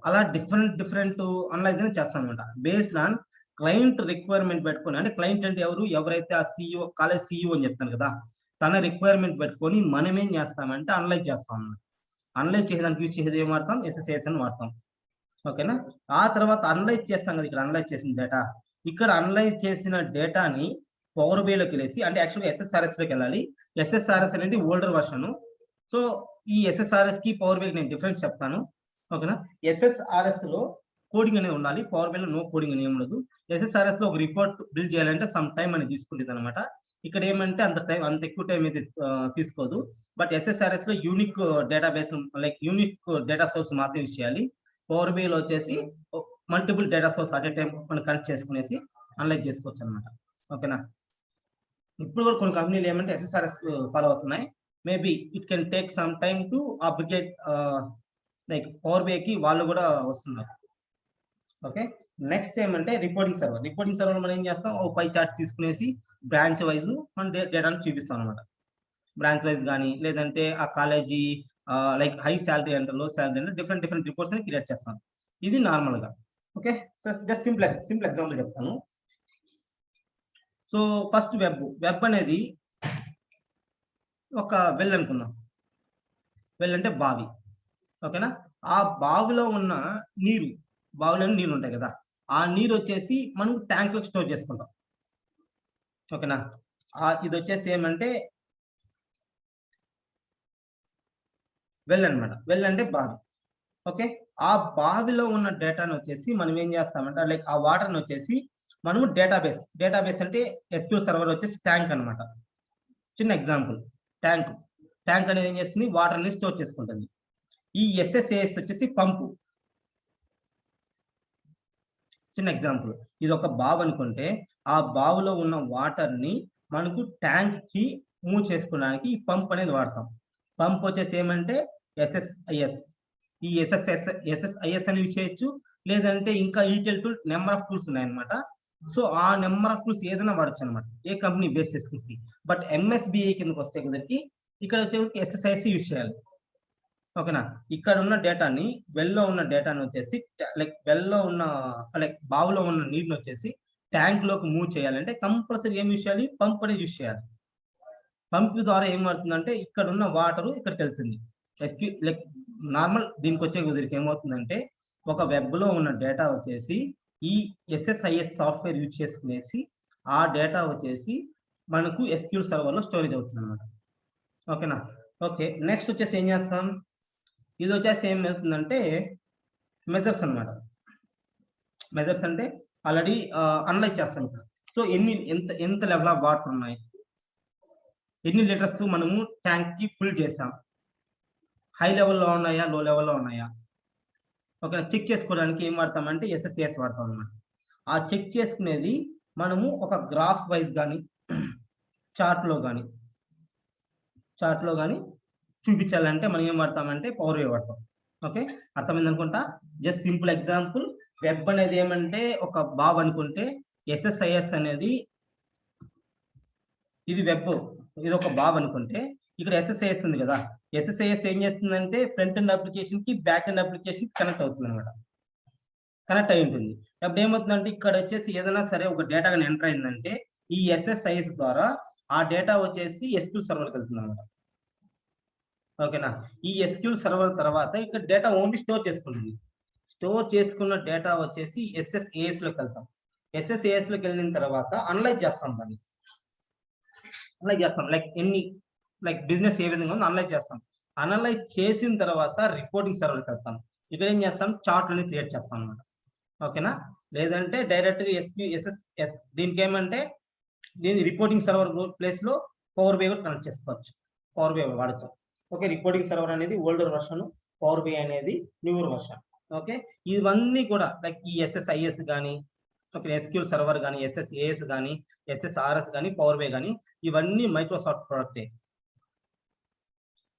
అలా డిఫరెంట్ అనలైజ్ చేస్తాం అనమాట. బేస్డ్ ఆన్ క్లయింట్ రిక్వైర్మెంట్ పెట్టుకొని, అంటే క్లయింట్ అంటే ఎవరైతే ఆ సిఇఓ, కాలేజ్ సిఇఓ అని చెప్తాను కదా, తన రిక్వైర్మెంట్ పెట్టుకొని మనం ఏం చేస్తామంటే అనలైజ్ చేస్తాం అన్నమాట. అనలైజ్ చేసేదానికి యూజ్ చేసేది ఏం వాడతాం, ఎస్ఎస్ఏఎస్ అని వాడతాం. ఓకేనా, ఆ తర్వాత అనలైజ్ చేస్తాం కదా, ఇక్కడ అనలైజ్ చేసిన డేటా, ఇక్కడ అనలైజ్ చేసిన డేటాని పవర్ బిఐలోకి వెళ్ళేసి, అంటే యాక్చువల్గా ఎస్ఎస్ఆర్ఎస్ లోకి వెళ్ళాలి. ఎస్ఎస్ఆర్ఎస్ అనేది ఓల్డర్ వర్షన్. సో ఈ ఎస్ఎస్ఆర్ఎస్ కి పవర్ బిఐకి నేను డిఫరెన్స్ చెప్తాను. ఓకేనా, ఎస్ఎస్ఆర్ఎస్ లో కోడింగ్ అనేది ఉండాలి, పవర్ బిఐలో నో కోడింగ్ అనేది ఉండదు. ఎస్ఎస్ఆర్ఎస్ లో ఒక రిపోర్ట్ బిల్డ్ చేయాలంటే సమ్ టైం అనేది తీసుకుంటుంది అనమాట. ఇక్కడ ఏమంటే అంత ఎక్కువ టైం అయితే తీసుకోదు. బట్ ఎస్ఎస్ఆర్ఎస్ లో unique database, like unique data source మాత్రం యూజ్ చేయాలి. పవర్ బిఐలో వచ్చేసి multiple data source at a time మనం కనెక్ట్ చేసుకునేసి అనలైజ్ చేసుకోవచ్చు అనమాట. ఓకేనా, ఇప్పుడు కూడా కొన్ని కంపెనీలు ఏమంటే ఎస్ఎస్ఆర్ఎస్ ఫాలో అవుతున్నాయి. Maybe it can take some time to upgrade, like power బిఐకి వాళ్ళు కూడా వస్తున్నారు. ఓకే, నెక్స్ట్ ఏమంటే రిపోర్టింగ్ సర్వర్ మనం ఏం చేస్తాం, ఒక పై చార్ట్ తీసుకునేసి బ్రాంచ్ వైజ్ మనం డేటాను చూపిస్తాం అనమాట. బ్రాంచ్ వైజ్ కానీ లేదంటే ఆ కాలేజీ లైక్ హై శాలరీ అంటే లో శాలరీ అంటే డిఫరెంట్ రిపోర్ట్స్ అని క్రియేట్ చేస్తాం. ఇది నార్మల్ గా. ఓకే, జస్ట్ సింపుల్ ఎగ్జాంపుల్ చెప్తాను. సో ఫస్ట్ వెబ్ అనేది ఒక వెల్ అనుకుందాం. వెల్ అంటే బావి. ఓకేనా, ఆ బావిలో ఉన్న బావిలో నీరు ఉంటాయి కదా, ఆ నీరు వచ్చేసి మనం ట్యాంక్ లో స్టోర్ చేసుకుంటాం. ఓకేనా, ఇది వచ్చేసి ఏమంటే వెల్ అనమాట. వెల్ అంటే బావి. ఓకే, ఆ బావిలో ఉన్న డేటాను వచ్చేసి మనం ఏం చేస్తామంటే లైక్ ఆ వాటర్ని వచ్చేసి మనము డేటాబేస్ అంటే ఎస్క్యూఎల్ సర్వర్ వచ్చేసి ట్యాంక్ అనమాట. చిన్న ఎగ్జాంపుల్, ట్యాంక్ అనేది ఏం చేస్తుంది, వాటర్ని స్టోర్ చేసుకుంటుంది. ఈ ఎస్ఎస్ఏఎస్ వచ్చేసి పంపు. చిన్న ఎగ్జాంపుల్, ఇది ఒక బావి అనుకుంటే ఆ బావిలో ఉన్న వాటర్ని మనకు ట్యాంక్ కి మూవ్ చేసుకోవడానికి ఈ పంప్ అనేది వాడతాం. పంప్ వచ్చేసి ఏమంటే ఎస్ఎస్ఐఎస్. ఈ ఎస్ఎస్ఐఎస్ అని యూజ్ చేయొచ్చు, లేదంటే ఇంకా ETL tool number of tools ఉన్నాయన్నమాట. సో ఆ నెంబర్ ఆఫ్ టూల్స్ ఏదైనా వాడచ్చు అనమాట, ఏ కంపెనీ బేస్ చేసుకుని. బట్ ఎంఎస్బిఐ కిందకి వస్తే కుదిరికి ఇక్కడ వచ్చేసి ఎస్ఎస్ఐఎస్ యూజ్ చేయాలి. ఓకేనా, ఇక్కడ ఉన్న డేటాని వెల్లో ఉన్న డేటాని వచ్చేసి లైక్ బావిలో ఉన్న నీటిని వచ్చేసి ట్యాంక్ లోకి మూవ్ చేయాలంటే కంపల్సరీ ఏం యూజ్ చేయాలి, పంప్ అనేది యూజ్ చేయాలి. పంప్ ద్వారా ఏమవుతుందంటే ఇక్కడ ఉన్న వాటర్ ఇక్కడికి వెళ్తుంది. లైక్ నార్మల్ దీనికి వచ్చే కుదిరికి ఏమవుతుందంటే ఒక వెబ్ లో ఉన్న డేటా వచ్చేసి ఈ ఎస్ఎస్ఐఎస్ సాఫ్ట్వేర్ యూజ్ చేసుకునేసి ఆ డేటా వచ్చేసి మనకు ఎస్క్యూఎల్ సర్వర్ లో స్టోరేజ్ అవుతుంది అనమాట. ఓకేనా, ఓకే, నెక్స్ట్ వచ్చేసి ఏం చేస్తాం, ఇది వచ్చేసి ఏం అవుతుందంటే మెజర్స్ అనమాట. మెజర్స్ అంటే ఆల్రెడీ అనలైజ్ చేస్తాం ఇక్కడ. సో ఎంత లెవెల్ ఆఫ్ వాటర్ ఉన్నాయి, ఎన్ని లీటర్స్ మనము ట్యాంక్ కి ఫుల్ చేసాం, హై లెవెల్లో ఉన్నాయా, లో లెవెల్లో ఉన్నాయా. ఓకే, చెక్ చేసుకోవడానికి ఏం వాడతామంటే ఎస్ఎస్ఏఎస్ వాడతాం అనమాట. ఆ చెక్ చేసుకునేది మనము ఒక గ్రాఫ్ వైజ్ కానీ చార్ట్లో కానీ చూపించాలంటే మనం ఏం వాడతామంటే పవర్ బి వాడతాం. ఓకే, అర్థమైంది అనుకుంటా. జస్ట్ సింపుల్ ఎగ్జాంపుల్, వెబ్ అనేది ఏమంటే ఒక బాబ్ అనుకుంటే, SSIS అనేది ఇది వెబ్, ఇది ఒక బాబ్ అనుకుంటే, ఇక్కడ SSIS ఉంది కదా, SSIS ఏం చేస్తుందంటే ఫ్రంట్ ఎండ్ అప్లికేషన్ కి బ్యాక్ ఎండ్ అప్లికేషన్ కి కనెక్ట్ అవుతుంది అనమాట, కనెక్ట్ అయి ఉంటుంది. అప్పుడు ఏమవుతుందంటే ఇక్కడ వచ్చేసి ఏదైనా సరే ఒక డేటా కానీ ఎంటర్ అయిందంటే ఈ SSIS ద్వారా ఆ డేటా వచ్చేసి SQL సర్వర్కి వెళ్తుంది అనమాట. ఓకేనా, ఈ SQL సర్వర్ తర్వాత ఇక్కడ డేటా ఓన్లీ స్టోర్ చేసుకుంటుంది. స్టోర్ చేసుకున్న డేటా వచ్చేసి SSAS లోకి వెళ్తాం. SSAS లోకి వెళ్ళిన తర్వాత అనలైజ్ చేస్తాం దాన్ని, అనలైజ్ చేస్తాం లైక్ బిజినెస్ ఏ విధంగా ఉందో అనలైజ్ చేస్తాం. అనలైజ్ చేసిన తర్వాత రిపోర్టింగ్ సర్వర్కి వెళ్తాం. ఇక్కడ ఏం చేస్తాం, చార్ట్లని క్రియేట్ చేస్తాం అనమాట. ఓకేనా, లేదంటే డైరెక్ట్ SSS దీనికి ఏమంటే దీని రిపోర్టింగ్ సర్వర్ ప్లేస్ లో పవర్ బి కూడా కనెక్ట్ చేసుకోవచ్చు, పవర్ బి వాడచ్చు. ఓకే, రిపోర్టింగ్ సర్వర్ అనేది ఓల్డర్ వర్షన్, పవర్ బి అనేది న్యూవర్ వర్షన్. ఓకే, ఇవన్నీ కూడా లైక్ ఈ SSIS కానీ, ఓకే, SQL సర్వర్ కానీ, SSAS కానీ, SSRS కానీ, పవర్ బి కానీ, ఇవన్నీ మైక్రోసాఫ్ట్ ప్రొడక్టే,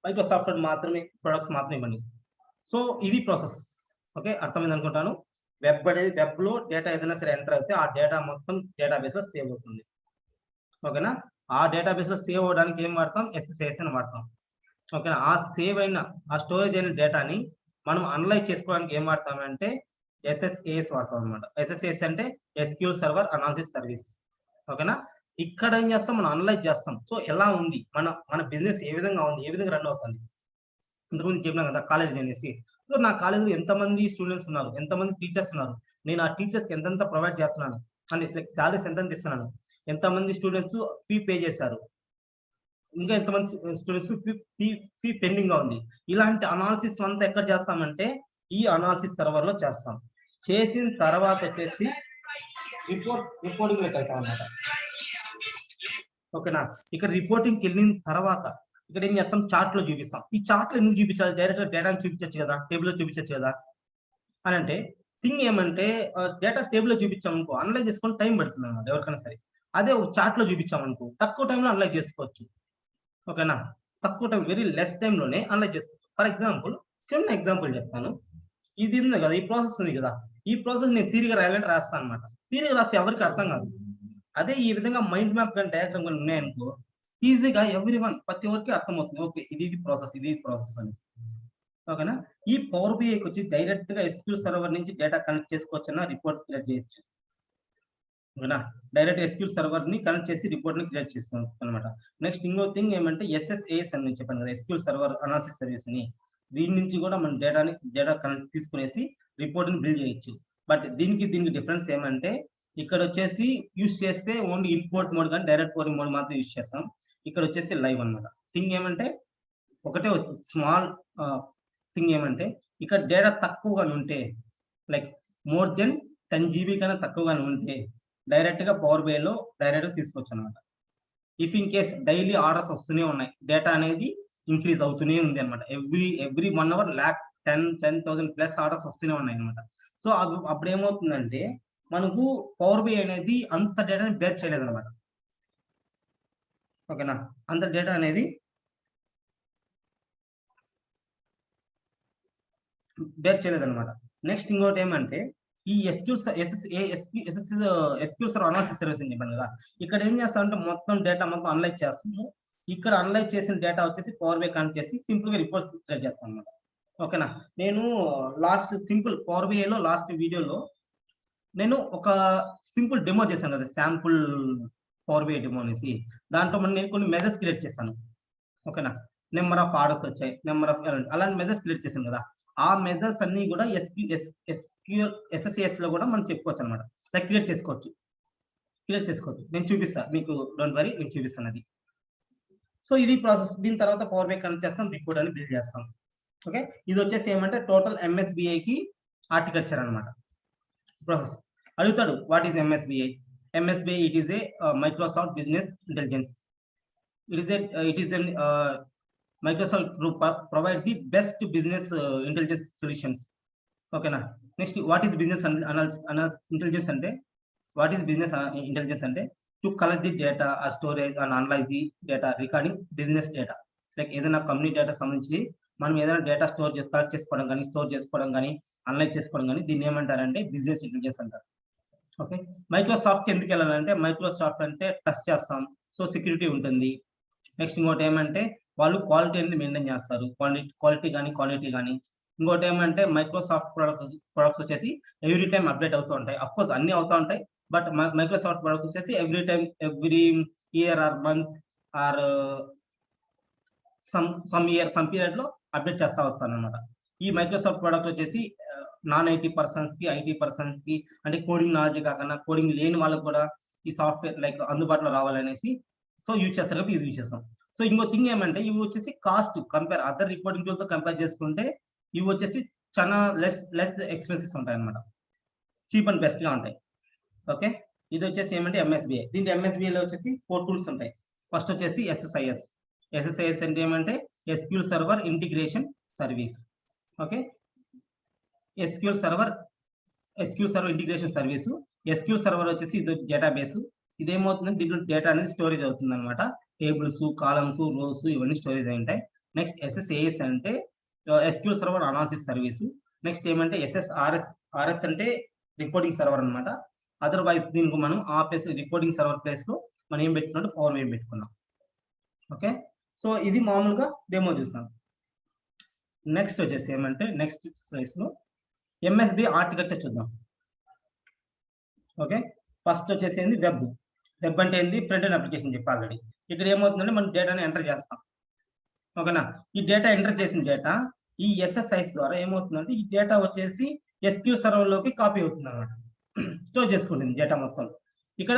మైక్రోసాఫ్ట్ మాత్రమే ప్రొడక్ట్స్ మాత్రమే ఇవన్నీ. సో ఇది ప్రాసెస్. ఓకే, అర్థమైంది అనుకుంటాను. వెబ్ అనేది వెబ్ లో డేటా ఏదైనా సరే ఎంటర్ అయితే ఆ డేటా మొత్తం డేటాబేస్ లో సేవ్ అవుతుంది. ఓకేనా, ఆ డేటాబేస్ లో సేవ్ అవడానికి ఏం వాడతాం, SSAS అని వాడతాం. ఓకేనా, ఆ సేవ్ అయిన ఆ స్టోరేజ్ అయిన డేటాని మనం అనలైజ్ చేసుకోవడానికి ఏం వాడతామంటే SSAS వాడతాం అనమాట. SSAS అంటే SQL సర్వర్ అనాలిసిస్ సర్వీస్. ఓకేనా, ఇక్కడ ఏం చేస్తాం, మనం అనలైజ్ చేస్తాం. సో ఎలా ఉంది మన బిజినెస్, ఏ విధంగా ఉంది, ఏ విధంగా రన్ అవుతుంది. ఇంతకుముందు చెప్పినాం కదా కాలేజ్ అనేసి. సో నా కాలేజీలో ఎంతమంది స్టూడెంట్స్ ఉన్నారు, ఎంతమంది టీచర్స్ ఉన్నారు, నేను ఆ టీచర్స్కి ఎంతెంత ప్రొవైడ్ చేస్తున్నాను అంటే లైక్ శాలరీస్ ఎంతెంత ఇస్తున్నాను, ఎంతమంది స్టూడెంట్స్ ఫీ పే చేశారు, ఇంకా ఎంతమంది స్టూడెంట్స్ ఫీ పెండింగ్ గా ఉంది. ఇలాంటి అనాలిసిస్ అంతా ఎక్కడ చేస్తామంటే ఈ అనాలిసిస్ సర్వర్ లో చేస్తాం. చేసిన తర్వాత వచ్చేసి రిపోర్టింగ్ లోకి వెళ్తాం అన్నమాట. ఓకేనా, ఇక్కడ రిపోర్టింగ్కి వెళ్ళిన తర్వాత ఇక్కడ ఏం చేస్తాం, చార్ట్ లో చూపిస్తాం. ఈ చార్ట్ లో ఎందుకు చూపించాలి, డైరెక్ట్ డేటాని చూపించచ్చు కదా, టేబుల్ లో చూపించచ్చు కదా అని అంటే థింగ్ ఏమంటే డేటా టేబుల్ లో చూపించామనుకో అనలైజ్ చేసుకొని టైం పడుతుంది అన్నమాట ఎవరికైనా సరే. అదే ఒక చార్ట్ లో చూపించామనుకో తక్కువ టైంలో అనలైజ్ చేసుకోవచ్చు. ఓకేనా, తక్కువ టైం, వెరీ లెస్ టైంలోనే అనలైజ్ చేసుకోవచ్చు. ఫర్ ఎగ్జాంపుల్, చిన్న ఎగ్జాంపుల్ చెప్తాను. ఇది ఉంది కదా, ఈ ప్రాసెస్ ఉంది కదా, ఈ ప్రాసెస్ నేను తిరిగి రాయాలంటే రాస్తాను అనమాట. తిరిగి రాస్తే ఎవరికి అర్థం కాదు. అదే ఈ విధంగా మైండ్ మ్యాప్ కానీ డయాగ్రామ్ కానీ ఉన్నాయనుకో ఈజీగా ప్రతి ఒక్కరికి అర్థమవుతుంది. ఓకే, ఇది ప్రాసెస్, ఇది ప్రాసెస్ అని. ఓకేనా, ఈ పవర్ బిఐకి వచ్చి డైరెక్ట్ గా SQL సర్వర్ నుంచి డేటా కనెక్ట్ చేసుకోవచ్చన్నా రిపోర్ట్ క్రియేట్ చేయొచ్చు. ఓకేనా, డైరెక్ట్ SQL సర్వర్ ని కనెక్ట్ చేసి రిపోర్ట్ ని క్రియేట్ చేసుకోవచ్చు అనమాట. నెక్స్ట్ ఇంకో థింగ్ ఏమంటే SSAS అని చెప్పాను కదా, SQL సర్వర్ అనాలిసిస్ సర్వీస్ ని. దీని నుంచి కూడా మనం డేటా కనెక్ట్ తీసుకునేసి రిపోర్ట్ ని బిల్డ్ చేయొచ్చు. బట్ దీనికి డిఫరెన్స్ ఏమంటే ఇక్కడ వచ్చేసి యూస్ చేస్తే ఓన్లీ ఇంపోర్ట్ మోడ్ కానీ డైరెక్ట్ కోడింగ్ మోడ్ మాత్రం యూస్ చేస్తాం. ఇక్కడ వచ్చేసి లైవ్ అనమాట. థింగ్ ఏమంటే ఒకటే స్మాల్ థింగ్ ఏమంటే ఇక్కడ డేటా తక్కువగా ఉంటే లైక్ మోర్ దెన్ 10 GB కన్నా తక్కువగానే ఉంటే డైరెక్ట్ గా పవర్ బి లో డైరెక్ట్ గా తీసుకోవచ్చు అనమాట. If in case daily orders వస్తూనే ఉన్నాయి, డేటా అనేది ఇంక్రీజ్ అవుతూనే ఉంది అనమాట. ఎవ్రీ 1 hour 10,000 ప్లస్ ఆర్డర్స్ వస్తూనే ఉన్నాయి అనమాట. సో అప్పుడు ఏమవుతుందంటే మనకు పవర్ బి అనేది అంత డేటాని బేర్ చేయలేదు అనమాట. ఓకేనా, అంత డేటా అనేది బేర్ చేయలేదు అనమాట. నెక్స్ట్ ఇంకోటి ఏమంటే ఈ SQL సర్వర్ అనాలిసిస్ సర్వీస్ అని చెప్పాను కదా, ఇక్కడ ఏం చేస్తామంటే మొత్తం డేటా మొత్తం అనలైజ్ చేస్తాము. ఇక్కడ అనలైజ్ చేసిన డేటా వచ్చేసి పవర్ బి కనెక్ట్ చేసి సింపుల్ గా రిపోర్ట్స్ క్రియేట్ చేస్తాం అనమాట. ఓకేనా, నేను లాస్ట్ సింపుల్ పవర్ బి లో లాస్ట్ వీడియోలో నేను ఒక సింపుల్ డెమో చేశాను కదా, శాంపుల్ పవర్ బి డెమో అనేసి. దాంట్లో నేను కొన్ని మెజర్స్ క్రియేట్ చేశాను. ఓకేనా, నెంబర్ ఆఫ్ ఆర్డర్స్ వచ్చాయి, నెంబర్ ఆఫ్ అలాంటి మెజర్స్ క్రియేట్ చేశాను కదా. ఆ మెజర్స్ అన్ని కూడా SSAS లో కూడా మనం చెప్పుకోవచ్చు అనమాట. లైక్ క్రియేట్ చేసుకోవచ్చు. నేను చూపిస్తాను మీకు, డోంట్ వరీ, నేను చూపిస్తాను అది. సో ఇది ప్రాసెస్. దీని తర్వాత పవర్ బి కనెక్ట్ చేస్తాం, రిపోర్ట్ అని బిల్డ్ చేస్తాం. ఓకే, ఇది వచ్చేసి ఏమంటే టోటల్ MSBIకి ఆర్కిటెక్చర్ అనమాట. ప్రాసెస్ అడుగుతాడు, what is MSBI? MSBI, it is a Microsoft Business Intelligence. It is an Microsoft Group provide the best business intelligence solutions. ఓకేనా, next what is business intelligence అంటే, వాట్ ఈస్ బిజినెస్ ఇంటెలిజెన్స్ అంటే టు కలెక్ట్ ది డేటా, ఆ storage and analyse the data recording business data. Like ఏదైనా కంపెనీ డేటా సంబంధించి మనం ఏదైనా డేటా కలెక్ట్ చేసుకోవడం కానీ, స్టోర్ చేసుకోవడం కానీ, అనలైజ్ చేసుకోవడం కానీ దీన్ని ఏమంటారంటే బిజినెస్ ఇంటెలిజెన్స్ అంటారు. ఓకే, మైక్రోసాఫ్ట్ ఎందుకు వెళ్ళాలంటే మైక్రోసాఫ్ట్ అంటే ట్రస్ట్ చేస్తాం, సో సెక్యూరిటీ ఉంటుంది. నెక్స్ట్ ఇంకోటి ఏమంటే వాళ్ళు క్వాలిటీ అనేది మెయింటైన్ చేస్తారు, క్వాలిటీ కానీ క్వాలిటీ కానీ. ఇంకోటి ఏమంటే మైక్రోసాఫ్ట్ ప్రొడక్ట్స్ వచ్చేసి ఎవ్రీ టైం అప్డేట్ అవుతూ ఉంటాయి. అఫ్ కోర్స్ అన్ని అవుతూ ఉంటాయి, బట్ మైక్రోసాఫ్ట్ ప్రొడక్ట్స్ వచ్చేసి every year are month or some period లో అప్డేట్ చేస్తా వస్తాను అనమాట. ఈ మైక్రోసాఫ్ట్ ప్రొడక్ట్ వచ్చేసి నాన్ ఐటీ పర్సన్స్ కి, ఐటీ పర్సన్స్ కి, అంటే కోడింగ్ నాలెడ్జ్ కాకుండా కోడింగ్ లేని వాళ్ళకి కూడా ఈ సాఫ్ట్వేర్ లైక్ అందుబాటులో రావాలనేసి సో యూజ్ చేస్తారు కాబట్టి ఇది యూజ్ చేస్తాం. సో ఇంకో థింగ్ ఏమంటే ఇవి వచ్చేసి cost compare other reporting tool తో కంపేర్ చేసుకుంటే ఇవి వచ్చేసి చాలా లెస్ ఎక్స్పెన్సెస్ ఉంటాయి అనమాట, చీప్ అండ్ బెస్ట్ గా ఉంటాయి. ఓకే, ఇది వచ్చేసి ఏమంటే ఎంఎస్బిఐ. దీంట్లో ఎంఎస్బిఐలో వచ్చేసి 4 టూల్స్ ఉంటాయి. ఫస్ట్ వచ్చేసి ఎస్ఎస్ఐఎస్ అంటే ఏమంటే SQL server integration service. Okay, SQL server integration service. SQL server వచ్చేసి ఇది డేటాబేస్. ఇదేమవుతుందంటే దీంట్లో డేటా అనేది స్టోరేజ్ అవుతుంది అనమాట, టేబుల్స్, కాలమ్స్, రోస్ ఇవన్నీ స్టోరేజ్ అయి ఉంటాయి. నెక్స్ట్ ఎస్ఎస్ఏఎస్ అంటే SQL server analysis service. Next ఏమంటే ఆర్ఎస్ అంటే రిపోర్టింగ్ సర్వర్ అనమాట. అదర్వైజ్ దీనికి మనం ఆ ప్లేస్ రిపోర్టింగ్ సర్వర్ ప్లేస్ లో మనం ఏం పెట్టుకున్నాం, పవర్ వేవ్ పెట్టుకున్నాం. ఓకే, సో ఇది మామూలుగా డెమో చూస్తాం. నెక్స్ట్ వచ్చేసి ఏమంటే నెక్స్ట్ స్లైడ్స్ లో ఎంఎస్బి ఆర్కిటెక్చర్ చూద్దాం. ఓకే, ఫస్ట్ వచ్చేసి ఏంది వెబ్ అంటే ఏంది, ఫ్రంట్ ఎండ్ అప్లికేషన్ చెప్పి ఆల్రెడీ. ఇక్కడ ఏమవుతుందంటే మనం డేటాని ఎంటర్ చేస్తాం. ఓకేనా, ఈ డేటా ఎంటర్ చేసిన డేటా ఈ ఎస్ఎస్ఐస్ ద్వారా ఏమవుతుందంటే ఈ డేటా వచ్చేసి ఎస్క్యూఎల్ సర్వర్ లోకి కాపీ అవుతుంది అనమాట, స్టోర్ చేసుకుంటుంది డేటా మొత్తం. ఇక్కడ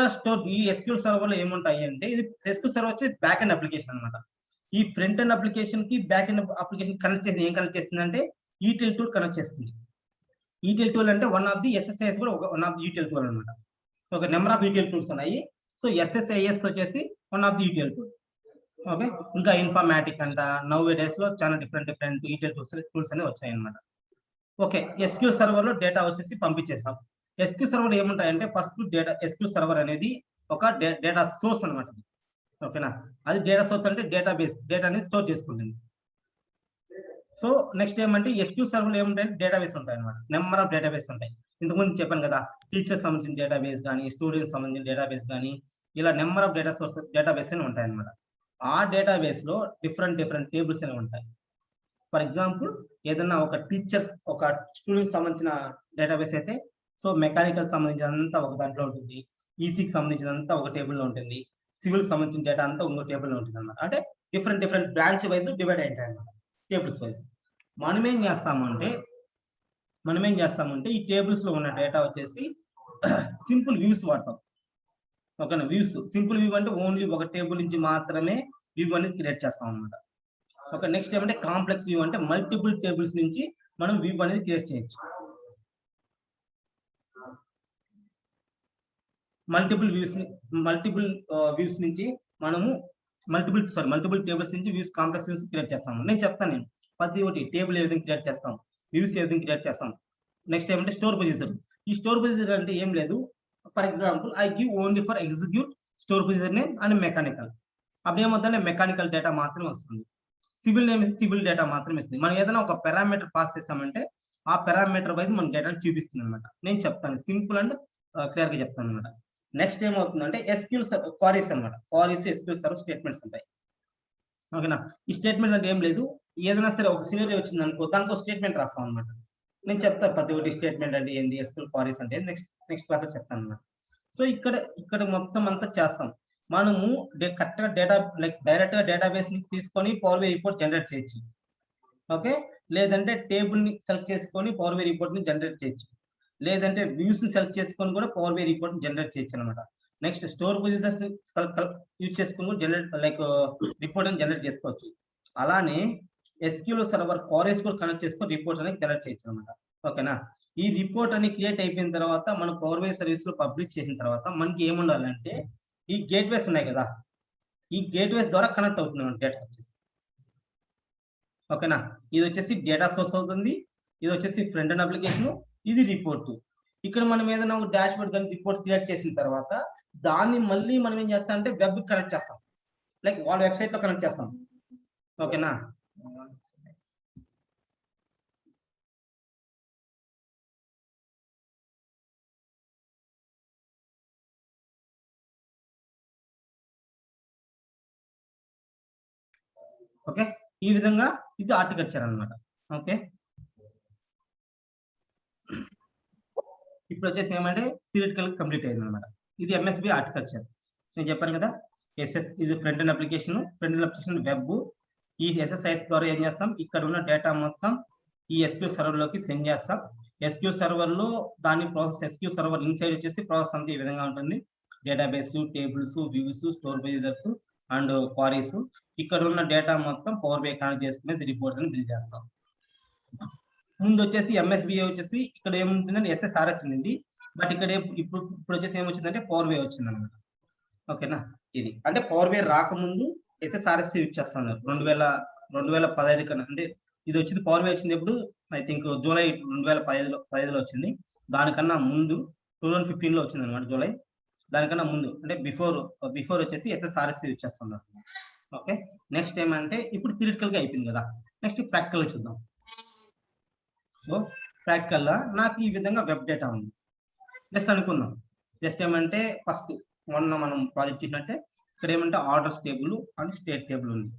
ఈ ఎస్క్యూఎల్ సర్వర్ లో ఏముంటాయి అంటే ఇది ఎస్క్యూఎల్ సర్వర్ వచ్చి బ్యాక్ ఎండ్ అప్లికేషన్ అనమాట. ఈ ఫ్రంట్ ఎండ్ అప్లికేషన్ కి బ్యాక్ ఎండ్ అప్లికేషన్ కనెక్ట్ చేసి ఏం కనెక్ట్ చేస్తుంది అంటే ఈటెల్ టూల్ కనెక్ట్ చేస్తుంది. ఈటెల్ టూల్ అంటే వన్ ఆఫ్ ది ఎస్ఎస్ఐఎస్ కూడా one of the Eatala tool అనమాట. ఒక నెంబర్ ఆఫ్ ఈటెల్ టూల్స్ ఉన్నాయి. సో ఎస్ఎస్ఐఎస్ వచ్చేసి one of the Eatala tool. Okay, ఇంకా ఇన్ఫర్మాటిక్ అంట నౌ డేస్ లో చాలా డిఫరెంట్ ఈటెల్ టూల్స్ అనేవి వచ్చాయి అనమాట. ఓకే, ఎస్క్యూఎల్ సర్వర్ లో డేటా వచ్చేసి పంపించేసాం. ఎస్క్యూఎల్ సర్వర్ ఏముంటాయంటే ఫస్ట్ డేటా ఎస్క్యూఎల్ సర్వర్ అనేది ఒక డేటా సోర్స్ అనమాట. ఓకేనా, అది డేటా సోర్స్ అంటే డేటాబేస్, డేటా అనేది స్టోర్ చేసుకుంటుంది. సో నెక్స్ట్ ఏమంటే ఎస్క్యూఎల్ సర్వర్ లో ఏముంటాయంటే డేటాబేస్ ఉంటాయి అనమాట, నెంబర్ ఆఫ్ డేటాబేస్ ఉంటాయి. ఇంతకుముందు చెప్పాను కదా, టీచర్స్ సంబంధించిన డేటాబేస్ కానీ, స్టూడెంట్స్ సంబంధించిన డేటాబేస్ కానీ, ఇలా నెంబర్ ఆఫ్ డేటాబేస్ అని ఉంటాయి అనమాట. ఆ డేటాబేస్ లో డిఫరెంట్ టేబుల్స్ అనేవి ఉంటాయి. ఫర్ ఎగ్జాంపుల్ ఏదైనా ఒక టీచర్స్ ఒక స్టూడెంట్స్ సంబంధించిన డేటాబేస్ అయితే సో మెకానికల్ సంబంధించినంతా ఒక దాంట్లో ఉంటుంది, ఈసీకి సంబంధించినంతా ఒక టేబుల్లో ఉంటుంది, సివిల్ సంబంధించిన డేటా అంతా ఇంకో టేబుల్లో ఉంటుంది అనమాట. అంటే డిఫరెంట్ బ్రాంచ్ వైజ్ డివైడ్ అయి ఉంటాయి అనమాట, టేబుల్స్ వైజ్. మనం ఏం చేస్తామంటే ఈ టేబుల్స్ లో ఉన్న డేటా వచ్చేసి సింపుల్ వ్యూస్ వాడతాం. ఓకేనా, వ్యూస్ సింపుల్ వ్యూ అంటే ఓన్లీ ఒక టేబుల్ నుంచి మాత్రమే వ్యూ అనేది క్రియేట్ చేస్తాం అనమాట. ఓకే, నెక్స్ట్ ఏమంటే కాంప్లెక్స్ వ్యూ అంటే మల్టిపుల్ టేబుల్స్ నుంచి మనం వ్యూ అనేది క్రియేట్ చేయొచ్చు. మల్టిపుల్ వ్యూస్ నుంచి మనము మల్టిపుల్ టేబుల్స్ నుంచి వ్యూస్ కాంప్లెక్స్ వ్యూస్ క్రియేట్ చేస్తాము. నేను చెప్తాను ప్రతి ఒక్కటి టేబుల్ ఏ విధంగా క్రియేట్ చేస్తాం, వ్యూస్ ఏ విధంగా క్రియేట్ చేస్తాం. నెక్స్ట్ ఏమంటే స్టోర్ పొజిషన్. ఈ స్టోర్ పొజిషన్ అంటే ఏం లేదు, for example I give only for execute store position name and mechanical. అప్పుడు ఏమవుతుందంటే మెకానికల్ డేటా మాత్రమే వస్తుంది, సివిల్ నేమ్ సివిల్ డేటా మాత్రమే ఇస్తుంది. మనం ఏదైనా ఒక పారామీటర్ పాస్ చేస్తామంటే ఆ పారామీటర్ వైజ్ మన డేటాను చూపిస్తుంది అనమాట. నేను చెప్తాను సింపుల్ అండ్ క్లియర్ గా చెప్తాను అనమాట. నెక్స్ట్ ఏమవుతుందంటే ఎస్క్యూఎల్ క్వారీస్ అనమాట. క్వారీస్ ఎస్క్యూఎల్ సర్వర్ స్టేట్మెంట్స్ ఉంటాయి. ఓకేనా, ఈ స్టేట్మెంట్స్ అంటే ఏం లేదు, ఏదైనా సరే ఒక సినారియో వచ్చింది అనుకో దానికి ఒక స్టేట్మెంట్ రాస్తాం అనమాట. నేను చెప్తాను ప్రతి ఒక్కటి స్టేట్మెంట్ అంటే ఏంటి, ఎస్క్యూఎల్ క్వారీస్ అంటే నెక్స్ట్ క్లాస్ లో చెప్తాను అనమాట. సో ఇక్కడ మొత్తం అంతా చేస్తాం మనము. కరెక్ట్ గా డేటా లైక్ డైరెక్ట్ గా డేటాబేస్ నుంచి తీసుకొని పవర్ బి రిపోర్ట్ జనరేట్ చేయొచ్చు. ఓకే, లేదంటే టేబుల్ ని సెలెక్ట్ చేసుకొని పవర్ బి రిపోర్ట్ ని జనరేట్ చేయొచ్చు, లేదంటే వ్యూస్ ని సెలెక్ట్ చేసుకొని కూడా పవర్ బి రిపోర్ట్ ని జనరేట్ చేయొచ్చు అనమాట. నెక్స్ట్ స్టోర్ పొజిషన్స్ యూజ్ చేసుకొని కూడా జనరేట్ లైక్ రిపోర్ట్ అని జనరేట్ చేసుకోవచ్చు. అలానే ఎస్క్యూఎల్ సర్వర్ క్వారీస్ కూడా కనెక్ట్ చేసుకొని రిపోర్ట్ అనేది జనరేట్ చేయొచ్చు అనమాట. ఓకేనా, ఈ రిపోర్ట్ అని క్రియేట్ అయిపోయిన తర్వాత మనం పవర్ బి సర్వీస్ లో పబ్లిష్ చేసిన తర్వాత మనకి ఏముండాలంటే ఈ గేట్వేస్ ఉన్నాయి కదా, ఈ గేట్వేస్ ద్వారా కనెక్ట్ అవుతుంది డేటా వచ్చేసి. ఓకేనా, ఇది వచ్చేసి డేటా సోర్స్ అవుతుంది, ఇది వచ్చేసి ఫ్రంట్ ఎండ్ అప్లికేషన్, ఇది రిపోర్ట్. ఇక్కడ మనం ఏదైనా ఒక డాష్ బోర్డ్ కానీ రిపోర్ట్ క్రియేట్ చేసిన తర్వాత దాన్ని మళ్ళీ మనం ఏం చేస్తాం అంటే వెబ్ కనెక్ట్ చేస్తాం, లైక్ వాళ్ళ వెబ్సైట్ లో కనెక్ట్ చేస్తాం. ఓకేనా? ఓకే, ఈ విధంగా ఇది ఆర్కిటెక్చర్ అన్నమాట. ఓకే, ఇప్పుడు వచ్చేసి ఏమంటే థియరిటికల్ కంప్లీట్ అయింది అనమాట. ఇది ఎంఎస్బి ఆర్కిటెక్చర్. నేను చెప్పాను కదా, ఎస్ఎస్ ఇది ఫ్రంట్ ఎండ్ అప్లికేషన్, వెబ్. ఈ ఎస్ఎస్ఐఎస్ ద్వారా ఏం చేస్తాం, ఇక్కడ ఉన్న డేటా మొత్తం ఈ ఎస్క్యూ సర్వర్ లోకి సెండ్ చేస్తాం. ఎస్క్యూ సర్వర్ లో దాని ప్రాసెస్, ఎస్క్యూ సర్వర్ ఇన్సైడ్ వచ్చేసి ప్రాసెస్ అంతా ఈ విధంగా ఉంటుంది. Database, tables, views, store users and queries. ఇక్కడ ఉన్న డేటా మొత్తం పవర్ బై కనెక్ట్ చేసుకుని రిపోర్ట్స్ అని బిల్డ్ చేస్తాం. ముందు వచ్చేసి ఎంఎస్బిఏ వచ్చేసి ఇక్కడ ఏముంటుందంటే ఎస్ఎస్ఆర్ఎస్ ఉంది, బట్ ఇక్కడ ఇప్పుడు వచ్చేసి ఏమొచ్చిందంటే పవర్ వే వచ్చింది అనమాట. ఓకేనా? ఇది అంటే పవర్ వే రాకముందు ఎస్ఎస్ఆర్ఎస్ యూజ్ చేస్తున్నారు 2015 కన్నా. అంటే ఇది వచ్చింది, పవర్ వే వచ్చింది ఎప్పుడు, ఐ థింక్ జూలై 2015లో వచ్చింది. దానికన్నా ముందు 2015లో వచ్చింది అనమాట, జూలై. దానికన్నా ముందు అంటే బిఫోర్ వచ్చేసి ఎస్ఎస్ఆర్ఎస్ యూజ్ చేస్తున్నారు. ఓకే, నెక్స్ట్ ఏమంటే ఇప్పుడు థియరిటికల్ గా అయిపోయింది కదా, నెక్స్ట్ ప్రాక్టికల్ చూద్దాం. సో ప్రాక్టికల్ గా నాకు ఈ విధంగా వెబ్ డేటా ఉంది. జస్ట్ అనుకుందాం, జస్ట్ ఏమంటే ఫస్ట్ మొన్న మనం ప్రాజెక్ట్ చేసినట్టే ఇక్కడ ఏమంటే orders table and state table ఉంది.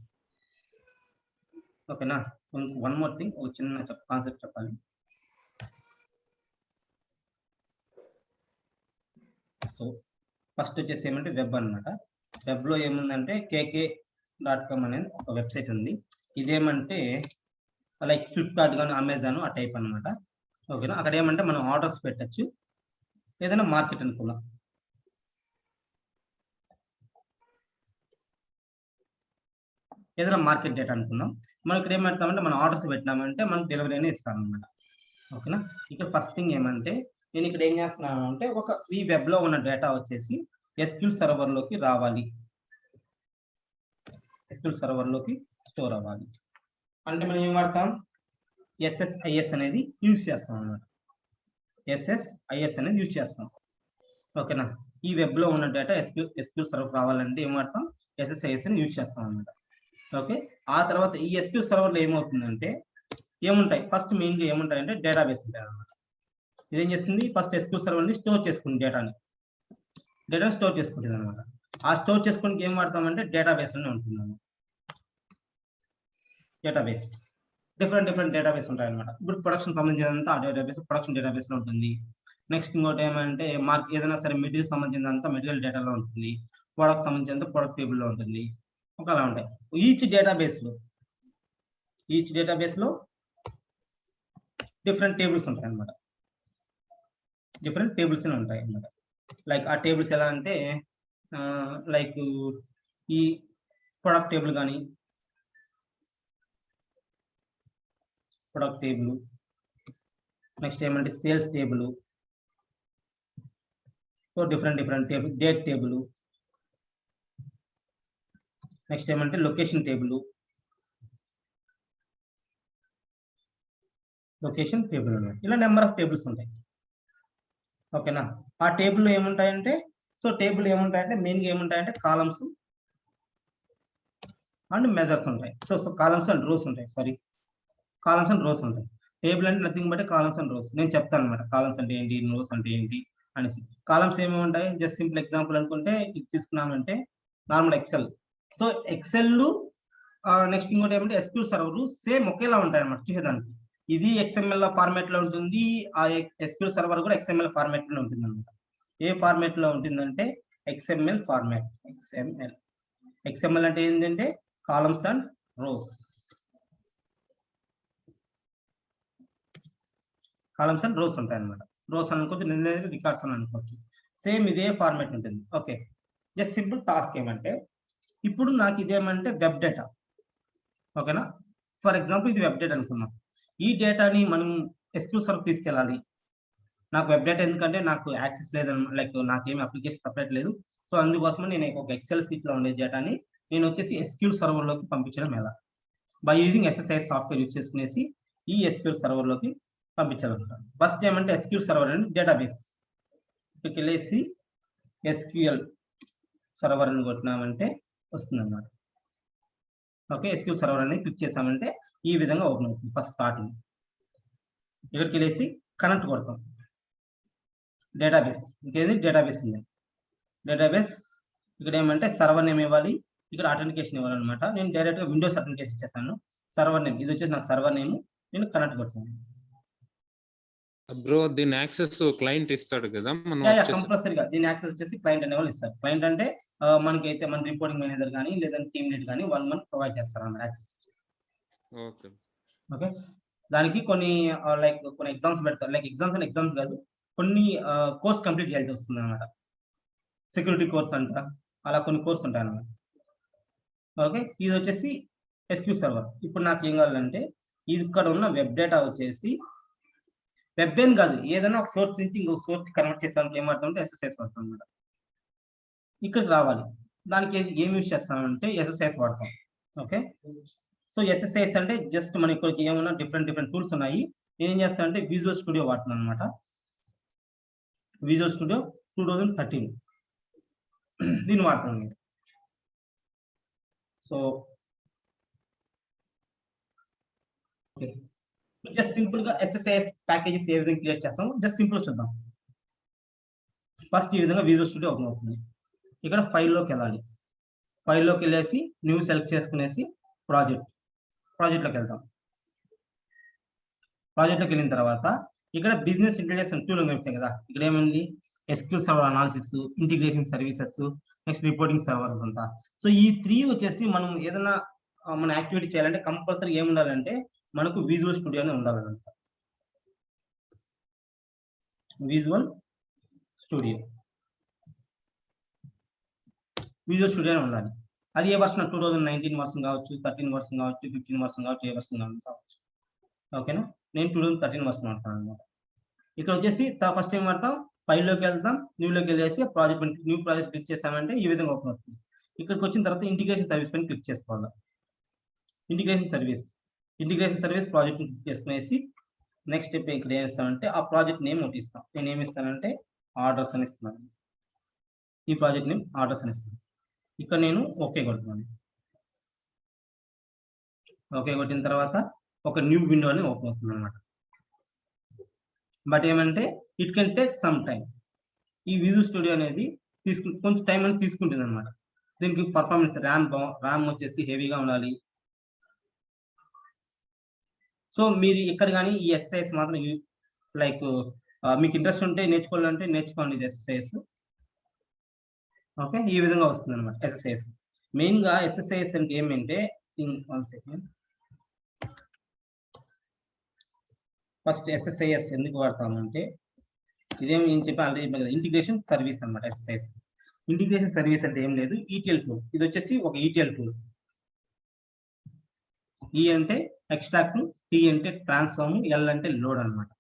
ఓకేనా? వన్ మోర్ థింగ్, ఒక చిన్న కాన్సెప్ట్ చెప్పాలి. సో ఫస్ట్ వచ్చేసి ఏమంటే వెబ్ అనమాట. వెబ్ లో ఏముందంటే kk.com అనేది ఒక వెబ్సైట్ ఉంది. ఇదేమంటే లైక్ ఫ్లిప్కార్ట్ కానీ అమెజాన్ ఆ టైప్ అనమాట. ఓకేనా? అక్కడ ఏమంటే మనం ఆర్డర్స్ పెట్టచ్చు, ఏదైనా మార్కెట్ అనుకుందాం. ఏదైనా మార్కెట్ డేటా అనుకుందాం. మనం ఇక్కడ ఏమంటామంటే మనం ఆర్డర్స్ పెట్టినామంటే మనకు డెలివరీ అనేది ఇస్తాం అనమాట. ఓకేనా? ఇక్కడ ఫస్ట్ థింగ్ ఏమంటే నేను ఇక్కడ ఏం చేస్తున్నాను అంటే ఈ వెబ్ లో ఉన్న డేటా వచ్చేసి ఎస్క్యూఎల్ సర్వర్ లోకి రావాలి, ఎస్క్యూఎల్ సర్వర్ లోకి స్టోర్ అవ్వాలి. అంటే మనం ఏం వాడతాం, ఎస్ఎస్ఐఎస్ అనేది యూజ్ చేస్తాం అనమాట. ఎస్ఎస్ఐఎస్ అనేది యూజ్ చేస్తాం. ఓకేనా? ఈ వెబ్ లో ఉన్న డేటా ఎస్క్యూఎల్ సర్వర్ రావాలంటే ఏం వాడతాం, ఎస్ఎస్ఐఎస్ అని యూజ్ చేస్తాం అనమాట. ఓకే, ఆ తర్వాత ఈ ఎస్క్యూఎల్ సర్వర్ లో ఏమవుతుందంటే ఏముంటాయి, ఫస్ట్ మెయిన్ గా ఏముంటాయంటే డేటాబేస్ ఉంటాయి అనమాట. ఇదేం చేస్తుంది, ఫస్ట్ ఎస్క్యూఎల్ సర్వర్ ని స్టోర్ చేసుకుంది, డేటాని స్టోర్ చేసుకుంటుంది అనమాట. ఆ స్టోర్ చేసుకోవడానికి ఏం వాడతామంటే డేటాబేస్ అని ఉంటుంది అన్నమాట. డేటాబేస్ డిఫరెంట్ డేటాబేస్ ఉంటాయి అనమాట. ఇప్పుడు ప్రొడక్షన్ సంబంధించినంత ఆ డేటాబేస్ ప్రొడక్షన్ డేటాబేస్ లో ఉంటుంది. నెక్స్ట్ ఇంకోటి ఏమంటే ఏదైనా సరే మెటీరియల్ సంబంధించినంత మెటీరియల్ డేటాలో ఉంటుంది, ప్రొడక్ట్ సంబంధించినంత ప్రొడక్ట్ టేబుల్ లో ఉంటుంది. ఒక అలా ఉంటాయి. ఈచ్ డేటాబేస్ లో డిఫరెంట్ టేబుల్స్ ఉంటాయి అనమాట. డిఫరెంట్ టేబుల్స్ ఉంటాయి అన్నమాట. లైక్ ఆ టేబుల్స్ ఎలా అంటే లైక్ ఈ ప్రొడక్ట్ టేబుల్ కానీ, ప్రొడక్ట్ టేబుల్, నెక్స్ట్ ఏమంటే sales table, so different table, date table, next ఏమంటే లొకేషన్ టేబుల్, ఇలా నెంబర్ ఆఫ్ టేబుల్స్ ఉంటాయి. ఓకేనా? ఆ టేబుల్లో ఏముంటాయంటే మెయిన్గా ఏముంటాయంటే కాలమ్స్ అండ్ మెజర్స్ ఉంటాయి. సో కాలమ్స్ అండ్ రోస్ ఉంటాయి. కాలమ్స్ అండ్ రోస్ ఉంటాయి. టేబుల్ అంటే nothing but columns and rows. నేను చెప్తాను అనమాట కాలమ్స్ అంటే ఏంటి, రోస్ అంటే ఏంటి అనేసి. కాలమ్స్ ఏమేమి ఉంటాయి, జస్ట్ సింపుల్ ఎగ్జాంపుల్ అనుకుంటే ఇది తీసుకున్నామంటే normal Excel. So Excel next ఇంకోటి ఏమంటే ఎస్క్యూఎల్ సర్వర్ సేమ్ ఒకేలా ఉంటాయి అన్నమాట చూసేదానికి. ఇది XML ఫార్మాట్ లో ఉంటుంది, ఆ ఎస్క్యూఎల్ సర్వర్ కూడా XML ఫార్మాట్ లో ఉంటుంది అనమాట. ఏ ఫార్మాట్ లో ఉంటుందంటే XML ఫార్మాట్. XML అంటే ఏంటంటే columns and rows. Columns and rows ఉంటాయి అనమాట. రోస్ అనుకోవచ్చు, రికార్డ్స్ అని అనుకోవచ్చు. సేమ్ ఇదే ఫార్మాట్ ఉంటుంది. ఓకే, జస్ట్ సింపుల్ టాస్క్ ఏమంటే ఇప్పుడు నాకు ఇదేమంటే వెబ్ డేటా. ఓకేనా? ఫర్ ఎగ్జాంపుల్ ఇది వెబ్ డేటా అనుకున్నాం. ఈ డేటాని మనం ఎస్క్యూఎల్ సర్వర్ తీసుకెళ్ళాలి. నాకు వెబ్ డేటా ఎందుకంటే నాకు యాక్సెస్ లేదని, లైక్ నాకేమి అప్లికేషన్ సపరేట్ లేదు. సో అందుకోసం నేను ఒక ఎక్సెల్ షీట్ లో ఉండే డేటాని నేను వచ్చేసి ఎస్క్యూఎల్ సర్వర్ లోకి పంపించడం ఎలా, by using SSIS software use చేసుకునేసి ఈ ఎస్క్యూఎల్ సర్వర్ లోకి పంపించాలన్నమాట. ఫస్ట్ ఏమంటే SQL సర్వర్ అని డేటాబేస్, ఇక్కడికి వెళ్ళేసి SQL సర్వర్ అని కొట్టినామంటే వస్తుంది అన్నమాట. ఓకే, SQL సర్వర్ అని క్లిక్ చేసామంటే ఈ విధంగా ఓపెన్ అవుతుంది. ఫస్ట్ స్టార్టింగ్ ఇక్కడికి వెళ్ళేసి కనెక్ట్ కొడతాం. డేటాబేస్, ఇంకేది డేటాబేస్ ఉంది. డేటాబేస్ ఇక్కడ ఏమంటే సర్వర్ నేమ్ ఇవ్వాలి, ఇక్కడ అథెంటికేషన్ ఇవ్వాలన్నమాట. నేను డైరెక్ట్గా విండోస్ అథెంటికేషన్ చేశాను. సర్వర్ నేమ్ ఇది వచ్చేసి నా సర్వర్ నేమ్, నేను కనెక్ట్ కొడతాను. బ్రో దీని యాక్సెస్ క్లయింట్ ఇస్తాడు కదా, మనం కంపల్సరీగా దీని యాక్సెస్ వచ్చేసి క్లయింట్ అనే వాళ్ళు ఇస్తారు. క్లయింట్ అంటే మనకైతే మన రిపోర్టింగ్ మేనేజర్ కానీ లేదంటే టీమ్ లీడ్ కానీ 1 month ప్రొవైడ్ చేస్తారు అన్నమాట యాక్సెస్. ఓకే ఓకే, దానికి కొన్ని లైక్ కొన్ని ఎగ్జామ్స్ పెడతారు. లైక్ ఎగ్జామ్స్ కాదు, కొన్ని కోర్స్ కంప్లీట్ చేయాల్సి వస్తుంది అనమాట. సెక్యూరిటీ కోర్స్ అంట, అలా కొన్ని కోర్స్ ఉంటాయి అన్నమాట. ఓకే, ఇది వచ్చేసి SQL సర్వర్. ఇప్పుడు నాకు ఏం కావాలంటే ఇది ఇక్కడ ఉన్న వెబ్ డేటా వచ్చేసి వెబ్ ఏం కాదు, ఏదైనా ఒక సోర్స్ నుంచి ఇంకొక సోర్స్ కన్వర్ట్ చేసానికి ఏం వాడతామంటే SSIS వాడతాం అన్నమాట. ఇక్కడికి రావాలి, దానికి ఏం యూజ్ చేస్తామంటే SSIS వాడతాం. ఓకే, సో SSIS అంటే జస్ట్ మన ఇక్కడికి ఏమన్నా డిఫరెంట్ టూల్స్ ఉన్నాయి. నేను ఏం చేస్తానంటే విజువల్ స్టూడియో వాడుతున్నాను అనమాట. విజువల్ స్టూడియో 2013 దీన్ని వాడుతున్నాను. సో ఓకే, జస్ట్ సింపుల్ గా SSIS ప్యాకేజెస్ ఏ విధంగా క్రియేట్ చేస్తాం జస్ట్ సింపుల్ చూద్దాం. ఫస్ట్ ఈ విధంగా విజువల్ స్టూడియో ఓపెన్ అవుతుంది. ఇక్కడ ఫైల్లోకి వెళ్ళాలి. ఫైల్లోకి వెళ్ళేసి న్యూ సెలెక్ట్ చేసుకునేసి ప్రాజెక్ట్లోకి వెళ్తాం. ప్రాజెక్ట్లోకి వెళ్ళిన తర్వాత ఇక్కడ బిజినెస్ ఇంటెలిజెన్స్ టూల్ ఉంటాయి కదా, ఇక్కడ ఏమైంది SQL server analysis, integration services, next reporting server అంతా. సో ఈ 3 వచ్చేసి మనం ఏదైనా మన యాక్టివిటీ చేయాలంటే కంపల్సరీ ఏమి ఉండాలంటే మనకు విజువల్ స్టూడియో అని ఉండాలన్నమాట. విజువల్ స్టూడియో అని ఉండాలి. అది ఏ వర్షన్ 2019 వర్షన్ కావచ్చు, 13 వర్షన్ కావచ్చు, 15 వర్షన్ కావచ్చు, ఏ వర్షన్ కావచ్చు. ఓకేనా, నేను 2013 వర్షన్ వాడతాను అనమాట. ఇక్కడ వచ్చేసి ఫస్ట్ ఏం వాడతాం, ఫైల్లోకి వెళ్తాం, న్యూలోకి వెళ్ళేసి న్యూ ప్రాజెక్ట్ క్లిక్ చేసామంటే ఈ విధంగా ఓపెన్ అవుతుంది. ఇక్కడికి వచ్చిన తర్వాత ఇంటిగ్రేషన్ సర్వీస్ పైన క్లిక్ చేసుకోవాలి. ఇంటిగ్రేషన్ సర్వీస్ ప్రాజెక్ట్ క్లిక్ చేసుకునేసి నెక్స్ట్ స్టెప్ ఇక్కడ ఏం ఇస్తామంటే ఆ ప్రాజెక్ట్ నేమ్ ఒకటి ఇస్తాం. నేను ఏమి ఇస్తానంటే ఆర్డర్స్ అని ఇస్తున్నాను. ఈ ప్రాజెక్ట్ నేమ్ ఆర్డర్స్ అని ఇస్తాను. ఇక్కడ నేను ఓకే కొడుతున్నాను. ఓకే కొట్టిన తర్వాత ఒక న్యూ విండో అని ఓపెన్ అవుతుంది అనమాట. బట్ ఏమంటే it can take some time. ఈ విజువల్ స్టూడియో అనేది కొంచెం టైం అనేది తీసుకుంటుంది అనమాట. దీనికి పర్ఫార్మెన్స్ ర్యామ్ వచ్చేసి హెవీగా ఉండాలి. సో మీరు ఇక్కడ కానీ ఈ SSIS మాత్రం లైక్ మీకు ఇంట్రెస్ట్ ఉంటే నేర్చుకోవాలంటే నేర్చుకోండి ఇది SSIS. ఓకే, ఈ విధంగా వస్తుంది అనమాట SSIS. మెయిన్గా SSIS అంటే ఏమంటే ఫస్ట్ SSIS ఎందుకు వాడతామంటే ఇదేం చెప్పి ఆల్రెడీ ఇంటిగ్రేషన్ సర్వీస్ అనమాట. SSIS ఇంటిగ్రేషన్ సర్వీస్ అంటే ఏం లేదు, ETL టూల్. ఇది వచ్చేసి ఒక ETL టూల్. E అంటే ఎక్స్ట్రాక్ట్, T అంటే ట్రాన్స్ఫార్మ్, L అంటే లోడ్ అనమాట.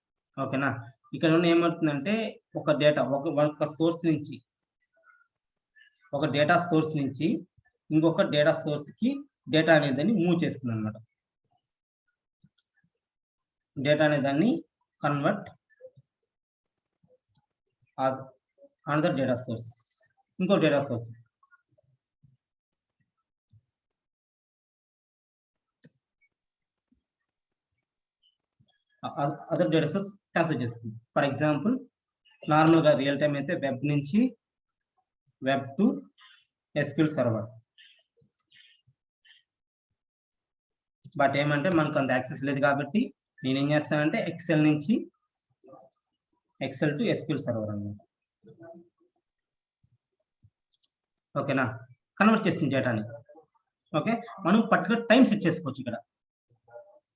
ఓకేనా, ఇక్కడ ఉన్న ఏమవుతుందంటే ఒక డేటా ఒక సోర్స్ నుంచి ఒక డేటా సోర్స్ నుంచి ఇంకొక డేటా సోర్స్ కి డేటా అనేదాన్ని మూవ్ చేస్తుంది అనమాట. డేటా అనేదాన్ని కన్వర్ట్ అనదర్ డేటా సోర్స్, ఇంకో data source. Other data source transfer చేస్తుంది. ఫర్ ఎగ్జాంపుల్ నార్మల్గా రియల్ టైం అయితే వెబ్ నుంచి web to SQL server. But ఏమంటే మనకు అంత యాక్సెస్ లేదు కాబట్టి నేను ఏం చేస్తానంటే ఎక్సెల్ నుంచి ఎక్సెల్ టు SQL సర్వర్ అన్నమాట. ఓకేనా, కన్వర్ట్ చేస్తుంది డేటాని. ఓకే, మనం పర్టికులర్ టైం సెట్ చేసుకోవచ్చు.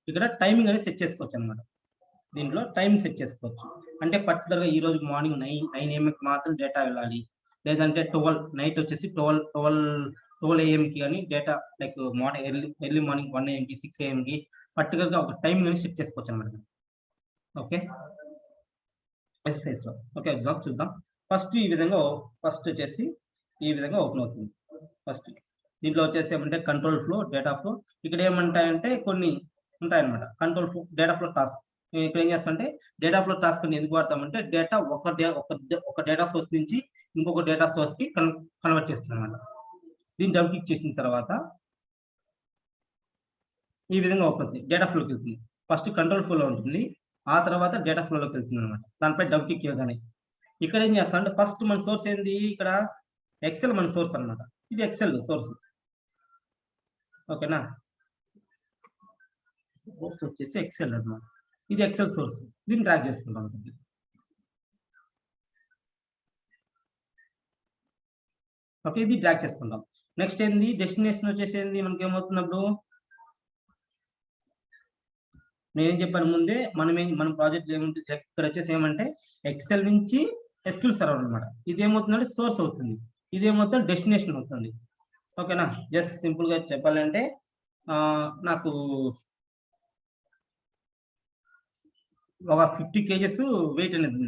ఇక్కడ టైమింగ్ అనేది సెట్ చేసుకోవచ్చు అనమాట. దీంట్లో టైం సెట్ చేసుకోవచ్చు. అంటే పర్టికులర్గా ఈ రోజు మార్నింగ్ 9 AM మాత్రం డేటా వెళ్ళాలి, లేదంటే 12 నైట్ వచ్చేసి 12 AM కి కానీ data like early morning 1 AM కి 6 AM కి పర్టికులర్గా ఒక టైం అనేది సెట్ చేసుకోవచ్చు అనమాట. ఓకే, SSIS లో. ఓకే, ఎగ్జాంపుల్ చూద్దాం. ఫస్ట్ ఈ విధంగా వచ్చేసి ఈ విధంగా ఓపెన్ అవుతుంది. ఫస్ట్ దీంట్లో వచ్చేసి ఏమంటే కంట్రోల్ ఫ్లో, డేటా ఫ్లో. ఇక్కడ ఏమంటాయంటే కొన్ని ఉంటాయన్నమాట. Control flow, data flow task. మేము ఇక్కడ ఏం చేస్తామంటే డేటా ఫ్లో టాస్క్ అని ఎందుకు వాడతామంటే డేటా ఒక డేటా సోర్స్ నుంచి ఇంకొక డేటా సోర్స్ కి కన్వర్ట్ చేస్తుంది అనమాట. దీన్ని డబుల్ క్లిక్ చేసిన తర్వాత ఈ విధంగా అవుతుంది, డేటా ఫ్లోకి వెళ్తుంది. ఫస్ట్ కంట్రోల్ ఫ్లో ఉంటుంది, ఆ తర్వాత డేటా ఫ్లోలోకి వెళ్తుంది అనమాట. దానిపై డబుల్ క్లిక్ ఇవ్వగానే ఇక్కడ ఏం చేస్తాం అంటే ఫస్ట్ మన సోర్స్ ఏంది, ఇక్కడ ఎక్సెల్ మన సోర్స్ అనమాట. ఇది ఎక్సెల్ సోర్స్, ఓకేనా. సోర్స్ వచ్చేసి ఎక్సెల్ అనమాట, ఇది ఎక్సెల్ సోర్స్. దీన్ని ట్రాక్ చేసుకుంటాం. ఓకే, ఇది ట్రాక్ చేసుకుంటాం. నెక్స్ట్ ఏంది, డెస్టినేషన్ వచ్చేసి ఏంది, మనకి ఏమవుతున్నప్పుడు నేనేం చెప్పాను ముందే, మన ప్రాజెక్ట్ ఏముంటుంది, ఇక్కడ వచ్చేసి ఏమంటే ఎక్సెల్ నుంచి ఎస్క్యూఎల్ సర్వర్ అనమాట. ఇది ఏమవుతుందంటే సోర్స్ అవుతుంది, ఇది ఏమవుతుంది డెస్టినేషన్ అవుతుంది. ఓకేనా. జస్ట్ సింపుల్ గా చెప్పాలంటే నాకు ఒక 50 kgs వెయిట్ అనేది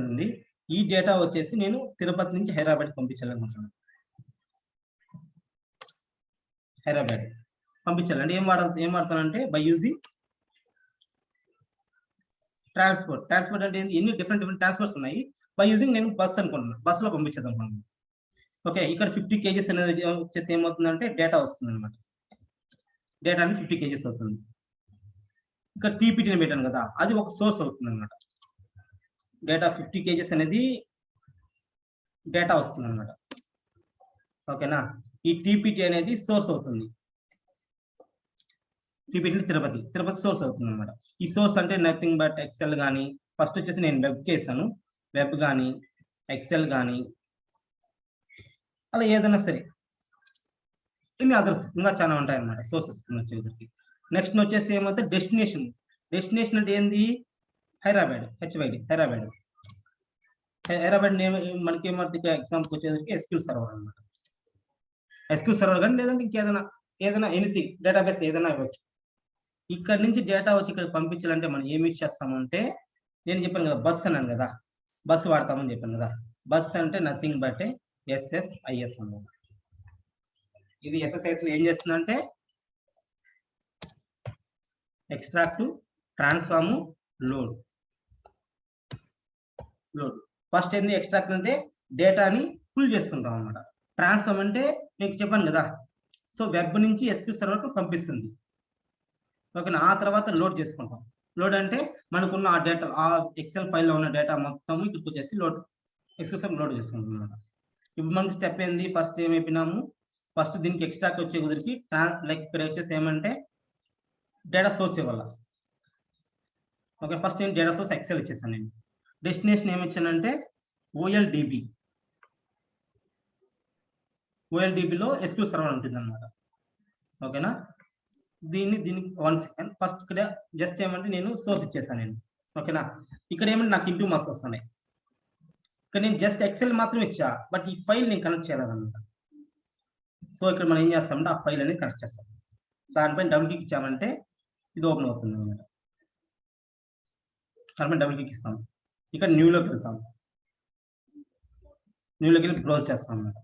ఉంది. ఈ డేటా వచ్చేసి నేను తిరుపతి నుంచి హైదరాబాద్ పంపించాలనుకుంటున్నాను. హైదరాబాద్ పంపించాలంటే ఏం వాడతానంటే బై యూజింగ్ ట్రాన్స్పోర్ట్ అంటే ఎన్ని డిఫరెంట్ ట్రాన్స్పోర్ట్స్ ఉన్నాయి. బై యూజింగ్ నేను బస్ అనుకుంటున్నాను, బస్సులో పంపించేద్దాం అనుకుంటున్నాను. ఓకే, ఇక్కడ 50 kgs అనేది వచ్చేసి ఏమవుతుందంటే డేటా వస్తుంది అనమాట. డేటా అనేది 50 kgs అవుతుంది. ఇక్కడ టీపీటీని పెట్టాను కదా, అది ఒక సోర్స్ అవుతుంది అనమాట. డేటా 50 kgs అనేది డేటా వస్తుంది అనమాట. ఓకేనా. ఈ టీపీటీ అనేది సోర్స్ అవుతుంది. టీపీటీ తిరుపతి సోర్స్ అవుతుంది అనమాట. ఈ సోర్స్ అంటే నథింగ్ బట్ ఎక్సెల్ కానీ, ఫస్ట్ వచ్చేసి నేను వెబ్కి వేస్తాను, వెబ్ కానీ ఎక్సెల్ కానీ అలా ఏదైనా సరే, ఇన్ని అదర్స్ ఇంకా చాలా ఉంటాయి అన్నమాట సోర్సెస్ వచ్చేసరికి. నెక్స్ట్ వచ్చేసి ఏమైతే డెస్టినేషన్ అంటే ఏంది, హైదరాబాద్, హైదరాబాద్ మనకి ఏమవుతుంది ఎగ్జాంపుల్ వచ్చేసరికి ఎస్క్యూఎల్ సర్వర్ అనమాట. ఎస్క్యూఎల్ సర్వర్ కానీ లేదంటే ఇంకేదైనా ఎనీథింగ్ డేటాబేస్ ఏదైనా ఇవ్వచ్చు. ఇక్కడ నుంచి డేటా వచ్చి ఇక్కడ పంపించాలంటే మనం ఏమి యూజ్ చేస్తామంటే, నేను చెప్పాను కదా బస్ అన్నాను కదా, బస్ వాడతామని చెప్పాను కదా. బస్ అంటే నథింగ్ బట్ SSIS అన్నమాట. ఇది SSIS ఏం చేస్తుందంటే ఎక్స్ట్రాక్ట్, ట్రాన్స్ఫార్మ్, లోడ్. ఫస్ట్ ఏంది ఎక్స్ట్రాక్ట్ అంటే డేటాని పుల్ చేస్తుంటాం అనమాట. ట్రాన్స్ఫార్మ్ అంటే మీకు చెప్పాను కదా, సో వెబ్ నుంచి SQL సర్వర్కు పంపిస్తుంది. ఓకేనా. ఆ తర్వాత లోడ్ చేసుకుంటాం. లోడ్ అంటే మనకున్న ఆ డేటా, ఆ ఎక్సెల్ ఫైల్లో ఉన్న డేటా మొత్తం ఇక్కడికి వచ్చేసి SQL సర్వర్ లోడ్ చేసుకుంటాం అనమాట. ఇప్పుడు మనకి స్టెప్ ఏంది, ఫస్ట్ ఏమైపోయినాము, ఫస్ట్ దీనికి ఎక్స్ట్రాక్ట్ వచ్చే కుదిరికి లైక్ ఇక్కడ వచ్చేసి ఏమంటే డేటా సోర్స్ ఇవ్వాల. ఓకే, ఫస్ట్ నేను డేటా సోర్స్ ఎక్సెల్ ఇచ్చేసాను. నేను డెస్టినేషన్ ఏమి ఇచ్చానంటే OLDBలో SQL సర్వర్ ఉంటుంది అనమాట. ఓకేనా. దీనికి 1 సెకండ్, ఫస్ట్ ఇక్కడ జస్ట్ ఏమంటే నేను సోర్స్ ఇచ్చేసాను నేను. ఓకేనా. ఇక్కడ ఏమంటే నాకు ఇంటూ మార్క్స్ వస్తున్నాయి. ఇక్కడ నేను జస్ట్ ఎక్సెల్ మాత్రం ఇచ్చా, బట్ ఈ ఫైల్ నేను కనెక్ట్ చేయాలన్నమాట. సో ఇక్కడ మనం ఏం చేస్తామంటే ఆ ఫైల్ అనేది కనెక్ట్ చేస్తాం. దానిపైన డబుల్ క్లిక్ ఇచ్చామంటే ఇది ఓపెన్ అవుతుంది అనమాట. దానిపైన డబుల్ క్లిక్ ఇస్తాం, ఇక్కడ న్యూలోకి వెళ్తాం. న్యూలోకి వెళ్ళి బ్రౌజ్ చేస్తాం అనమాట.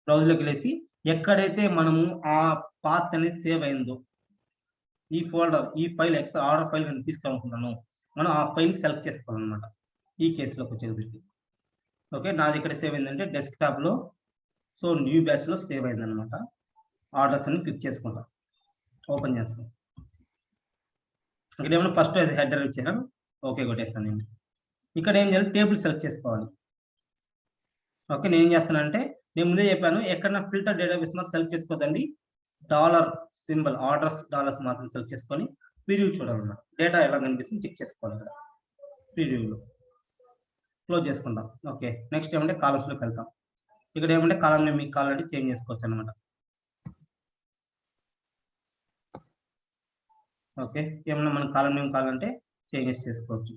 బ్రౌజ్లోకి వెళ్ళేసి ఎక్కడైతే మనము ఆ పాత్ అనేది సేవ్ అయిందో, ఈ ఫోల్డర్, ఈ ఫైల్ ఎక్సెల్ ఆర్డర్ ఫైల్ నేను తీసుకోవాలనుకుంటున్నాను, మనం ఆ ఫైల్ సెలెక్ట్ చేసుకోవాలన్నమాట. ఈ కేసులోకి వచ్చేది. ఓకే, నాది ఇక్కడ సేవ్ అయిందంటే డెస్క్టాప్లో, సో న్యూ బ్యాచ్లో సేవ్ అయిందనమాట. ఆర్డర్స్ అని క్లిక్ చేసుకుంటాం, ఓపెన్ చేస్తాం. ఇక్కడ ఏమైనా ఫస్ట్ హెడర్ ఇచ్చాను, ఓకే కొట్టేస్తాను నేను. ఇక్కడ ఏం చేయాలి, టేబుల్ సెలెక్ట్ చేసుకోవాలి. ఓకే, నేను ఏం చేస్తానంటే నేను ముందే చెప్పాను, ఎక్కడన్నా ఫిల్టర్ డేటాబేస్ మాత్రం సెలెక్ట్ చేసుకోదండి, $సింబల్ డాలర్స్ మాత్రం సెలెక్ట్ చేసుకొని ప్రివ్యూ చూడాలన్నమాట. డేటా ఎలా కనిపిస్తుంది చెక్ చేసుకోవాలి. ఇక్కడ ప్రివ్యూలో క్లోజ్ చేసుకుంటాం. ఓకే, నెక్స్ట్ ఏమంటే కాలమ్స్లోకి వెళ్తాం. ఇక్కడ ఏమంటే కాలం నేమ్ మీకు కావాలంటే చేంజ్ చేసుకోవచ్చు అనమాట. ఓకే, ఏమన్నా మన కాలం నేమ్ కావాలంటే చేంజెస్ చేసుకోవచ్చు.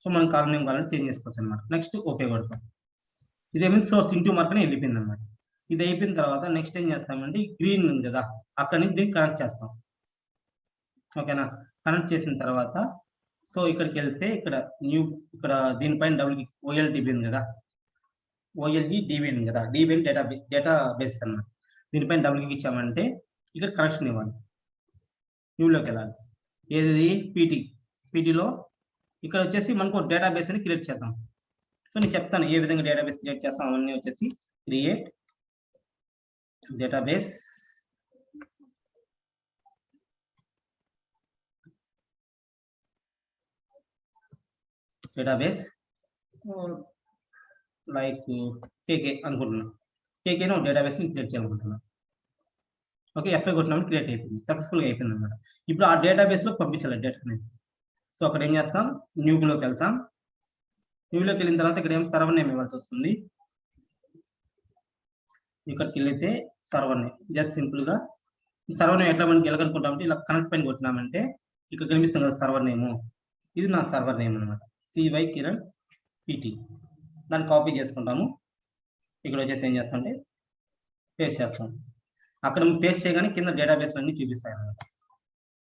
సో మనం కాలం నేమ్ కావాలంటే చేంజ్ చేసుకోవచ్చు అనమాట. నెక్స్ట్ ఓకే కొడతాం. ఇదేమైంది సోర్స్ ఇంటూ మార్క్ అని వెళ్ళిపోయింది అనమాట. ఇది అయిపోయిన తర్వాత నెక్స్ట్ ఏం చేస్తామంటే గ్రీన్ ఉంది కదా, అక్కడి నుంచి దీన్ని కనెక్ట్ చేస్తాం. ఓకేనా. కనెక్ట్ చేసిన తర్వాత సో ఇక్కడికి వెళ్తే ఇక్కడ దీనిపైన OLDB ఉంది కదా, ఓఎల్ఈ డిబి ఉంది కదా, డిబి డేటా బేస్ అన్నమాట. దీనిపైన డబుల్ క్లిక్ ఇచ్చామంటే ఇక్కడ కనెక్షన్ ఇవ్వాలి, న్యూలోకి వెళ్ళాలి. ఏది పీటీలో ఇక్కడ వచ్చేసి మనకు డేటాబేస్ అని క్రియేట్ చేద్దాం. సో నేను చెప్తాను ఏ విధంగా డేటాబేస్ క్రియేట్ చేస్తాం. అవన్నీ వచ్చేసి క్రియేట్ డేటాబేస్, లైక్ కేకే అనుకుంటున్నాను. కేకేని ఒక డేటాబేస్ని క్రియేట్ చేయాలనుకుంటున్నాను. ఓకే, ఎఫ్ఐ కొట్టినప్పుడు క్రియేట్ అయిపోయింది, సక్సెస్ఫుల్గా అయిపోయింది అనమాట. ఇప్పుడు ఆ డేటాబేస్లో పంపించాలి డేటా అనేది. సో అక్కడ ఏం చేస్తాం, న్యూలోకి వెళ్తాం. న్యూలోకి వెళ్ళిన తర్వాత ఇక్కడ ఏం సర్వర్ నేమ్ ఇవ్వాల్సి వస్తుంది. ఇక్కడికి వెళ్తే సర్వర్ నేమ్ జస్ట్ సింపుల్గా ఈ సర్వర్ నేమ్ ఎట్లా మనకి వెళ్ళకనుకుంటామంటే ఇలా కనెక్ట్ పైన కొట్టినామంటే ఇక్కడ కనిపిస్తుంది కదా సర్వర్ నేము. ఇది నా సర్వర్ నేమ్ అనమాట, సివై కిరణ్ పిటి. దాన్ని కాపీ చేసుకుంటాము. ఇక్కడ వచ్చేసి ఏం చేస్తామంటే పేస్ట్ చేస్తాం. అక్కడ పేస్ట్ చేయగానే కింద డేటాబేస్ అన్ని చూపిస్తాయి అన్నమాట.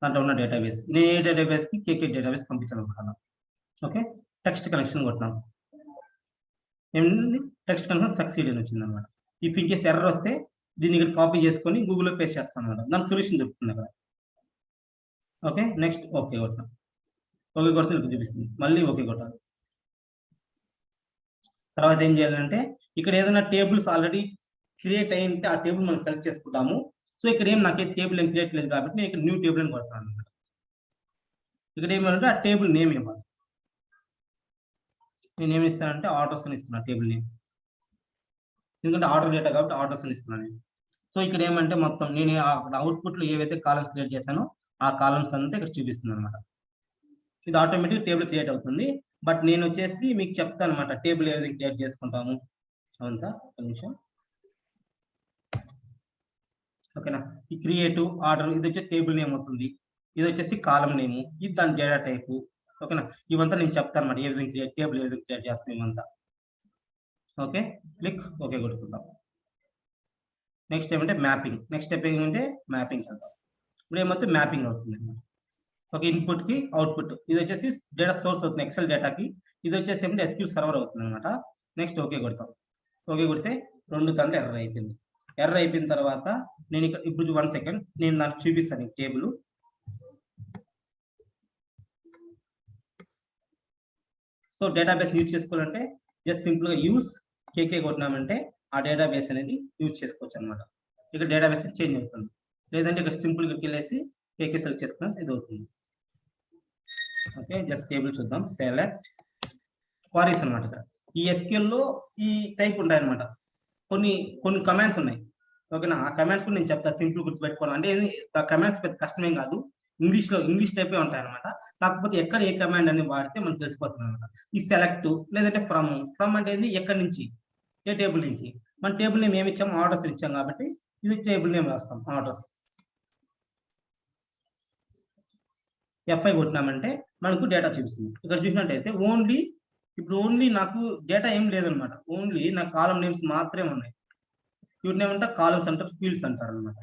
దాంట్లో ఉన్న డేటాబేస్, నేను ఏ డేటాబేస్కి కేకే డేటాబేస్ పంపించాలనుకుంటున్నాను. ఓకే, టెక్స్ట్ కనెక్షన్ కొట్టినాం. ఏమిటి టెక్స్ట్ కనెక్షన్ సక్సీడ్ అని వచ్చింది అనమాట. ఇఫ్ ఇన్ కేస్ ఎర్రర్ వస్తే దీన్ని ఇక్కడ కాపీ చేసుకొని గూగుల్లో పేస్ట్ చేస్తాం అనమాట. దానికి సొల్యూషన్ చెప్తుంది అక్కడ. ఓకే, నెక్స్ట్ ఓకే కొట్టాం. ఓకే కొడితే ఇక్కడ చూపిస్తుంది. మళ్ళీ ఓకే కొట్టాలి. తర్వాత ఏం చేయాలంటే ఇక్కడ ఏదైనా టేబుల్స్ ఆల్రెడీ క్రియేట్ అయ్యింటే ఆ టేబుల్ మనం సెలెక్ట్ చేసుకుంటాము. సో ఇక్కడ ఏం నాకే టేబుల్ ఏం క్రియేట్ లేదు కాబట్టి నేను ఇక్కడ న్యూ టేబుల్ అని కొడతాను అనమాట. ఇక్కడ ఏమంటే ఆ టేబుల్ నేమ్ ఇవ్వాలి. నేను ఏమి ఇస్తానంటే ఆర్డర్స్ అని ఇస్తున్నాను టేబుల్ నేమ్, ఎందుకంటే ఆర్డర్ డేటా కాబట్టి ఆర్డర్స్ అని ఇస్తున్నాను నేను. సో ఇక్కడ ఏమంటే మొత్తం నేను అక్కడ అవుట్పుట్లో ఏవైతే కాలమ్స్ క్రియేట్ చేశానో ఆ కాలమ్స్ అంతా ఇక్కడ చూపిస్తుంది అనమాట. ఇది ఆటోమేటిక్ టేబుల్ క్రియేట్ అవుతుంది. బట్ నేను వచ్చేసి మీకు చెప్తాను అనమాట టేబుల్ ఏ విధంగా క్రియేట్ చేసుకుంటాము అంతా. ఒక నిమిషం. ఓకేనా, ఈ క్రియేటివ్ ఆర్డర్ ఇది వచ్చేసి టేబుల్ నేమ్ అవుతుంది, ఇది వచ్చేసి కాలం నేము, ఇది దాని డేటా టైపు. ఓకేనా, ఇవంతా నేను చెప్తాను అనమాట ఏ విధంగా టేబుల్ ఏ విధంగా క్రియేట్ చేస్తాం ఇవంతా. ఓకే, క్లిక్ ఓకే కొట్టుకుందాం. నెక్స్ట్ ఏమంటే మ్యాపింగ్. నెక్స్ట్ స్టెప్ ఏమంటే మ్యాపింగ్ వెళ్తాం. ఇప్పుడు ఏమైతే మ్యాపింగ్ అవుతుంది అనమాట. ఒక ఇన్పుట్ కి అవుట్పుట్, ఇది వచ్చేసి డేటా సోర్స్ అవుతుంది ఎక్సెల్ డేటాకి, ఇది వచ్చేసి ఏమంటే ఎస్క్యూఎల్ సర్వర్ అవుతుంది అనమాట. నెక్స్ట్ ఓకే కొడతాం. ఓకే కొడితే 2 తంటే ఎర్రర్ అయిపోయింది. ఎర్రర్ అయిపోయిన తర్వాత నేను ఇక్కడ ఇప్పుడు 1 సెకండ్ నేను నాకు చూపిస్తాను టేబుల్. సో డేటాబేస్ యూజ్ చేసుకోవాలంటే జస్ట్ సింపుల్ గా యూజ్ కేకే కొట్టినామంటే ఆ డేటాబేస్ అనేది యూజ్ చేసుకోవచ్చు అనమాట. ఇక్కడ డేటాబేస్ చేంజ్ అవుతుంది. లేదంటే ఇక్కడ సింపుల్ గా వెళ్ళేసి కేకే సెలెక్ట్ చేసుకున్నా ఇది అవుతుంది. ఓకే, జస్ట్ టేబుల్ చూద్దాం. సెలెక్ట్ క్వారీస్ అనమాట. ఈ ఎస్క్యూఎల్ లో ఈ టైప్ ఉంటాయి అనమాట. కొన్ని కమాండ్స్ ఉన్నాయి. ఓకేనా, ఆ కమాండ్స్ కూడా నేను చెప్తాను సింపుల్ గుర్తుపెట్టుకోవాలి. అంటే ఆ కమాండ్స్ పెద్ద కష్టమేం కాదు, ఇంగ్లీష్ టైపే ఉంటాయి అనమాట. కాకపోతే ఎక్కడ ఏ కమాండ్ అని వాడితే మనకు తెలిసిపోతుంది అనమాట. ఈ సెలెక్ట్ లేదంటే ఫ్రమ్ అంటే ఎక్కడి నుంచి ఏ టేబుల్ నుంచి. మన టేబుల్ నేమ్ ఏమి ఇచ్చాము, ఆర్డర్స్ ఇచ్చాం కాబట్టి ఇది టేబుల్ నేమ్ రాస్తాం ఆర్డర్స్. F5 కొట్టినామంటే మనకు డేటా చూపిస్తుంది. ఇక్కడ చూసినట్టయితే ఓన్లీ నాకు డేటా ఏం లేదనమాట. ఓన్లీ నాకు కాలం నేమ్స్ మాత్రమే ఉన్నాయి. వీటిని ఏమంటారు కాలమ్స్ అంటారు, ఫీల్డ్స్ అంటారు అనమాట.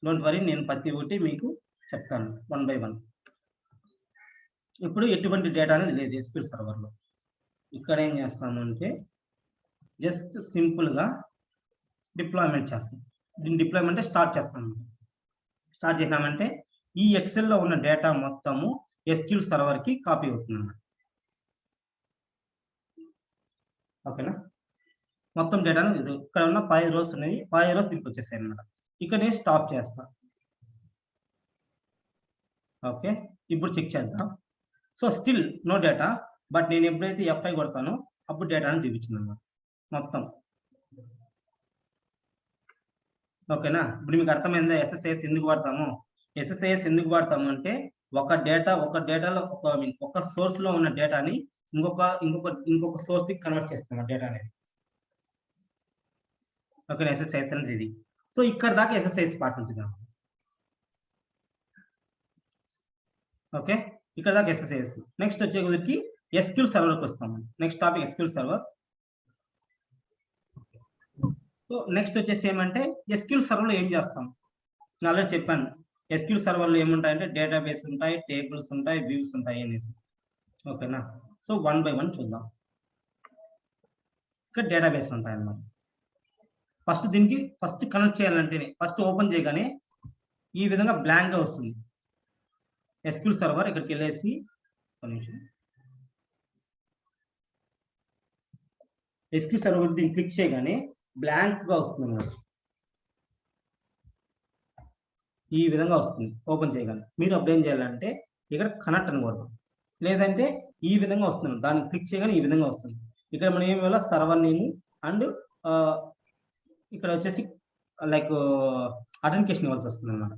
డోంట్ వరీ, నేను ప్రతి ఒక్కటి మీకు చెప్తాను 1 by 1. ఇప్పుడు ఎటువంటి డేటా అనేది లేదు ఎస్క్యూఎల్ సర్వర్లో. ఇక్కడ ఏం చేస్తామంటే జస్ట్ సింపుల్గా డిప్లాయ్మెంట్ చేస్తాం. దీన్ని డిప్లాయ్మెంట్ స్టార్ట్ చేస్తాం. స్టార్ట్ చేసినామంటే ఈ ఎక్సెల్లో ఉన్న డేటా మొత్తము ఎస్క్యూఎల్ సర్వర్కి కాపీ అవుతుంది అన్నమాట. ఓకేనా, మొత్తం డేటాను ఇక్కడ ఉన్న 5 rows ఉన్నాయి, 5 rows దీనికి వచ్చేసాయి అనమాట. ఇక్కడ నేను స్టాప్ చేస్తాను. ఓకే, ఇప్పుడు చెక్ చేద్దాం. So still no data, but నేను ఎప్పుడైతే F5 కొడతానో అప్పుడు డేటాను చూపించింది అనమాట మొత్తం. ఓకేనా, ఇప్పుడు మీకు అర్థమైందా SSIS ఎందుకు వాడతాము? SSIS ఎందుకు వాడతాము అంటే ఒక డేటాలో ఒక సోర్స్ లో ఉన్న డేటాని ఇంకొక సోర్స్ కి కన్వర్ట్ చేస్తాం ఆ డేటా అనేది. ఓకేనా, SSIS అనేది ఇది. సో ఇక్కడ దాకా SSIS పార్ట్ ఉంటుంది. ఓకే, ఇక్కడ దాకా SSIS. నెక్స్ట్ వచ్చే కుదిరికి ఎస్క్యూఎల్ సర్వర్కి వస్తాము. Next topic SQL server. So next వచ్చేసి ఏమంటే ఎస్క్యూఎల్ సర్వర్లో ఏం చేస్తాం, నేను ఆల్రెడీ చెప్పాను. ఎస్క్యూఎల్ సర్వర్లో ఏముంటాయంటే డేటాబేస్ ఉంటాయి, టేబుల్స్ ఉంటాయి, వ్యూస్ ఉంటాయి అనేసి. ఓకేనా, సో 1 by 1 చూద్దాం. ఇక్కడ డేటాబేస్ ఉంటాయి అన్నమాట. ఫస్ట్ దీనికి ఫస్ట్ కనెక్ట్ చేయాలంటేనే ఫస్ట్ ఓపెన్ చేయగానే ఈ విధంగా బ్లాంక్ గా వస్తుంది. SQL సర్వర్ ఇక్కడికి వెళ్ళేసి SQL సర్వర్ దీన్ని క్లిక్ చేయగానే బ్లాంక్ గా వస్తుంది అన్నమాట. ఈ విధంగా వస్తుంది ఓపెన్ చేయగానే. మీరు అప్పుడు ఏం చేయాలంటే ఇక్కడ కనెక్ట్ అనకూడదు, లేదంటే ఈ విధంగా వస్తుంది. దాన్ని క్లిక్ చేయగానే ఈ విధంగా వస్తుంది. ఇక్కడ మనం ఏమి ఇవ్వాలి, సర్వర్ నేమ్ అండ్ ఇక్కడ వచ్చేసి లైక్ అథెంటికేషన్ ఇవ్వాల్సి వస్తుంది అన్నమాట.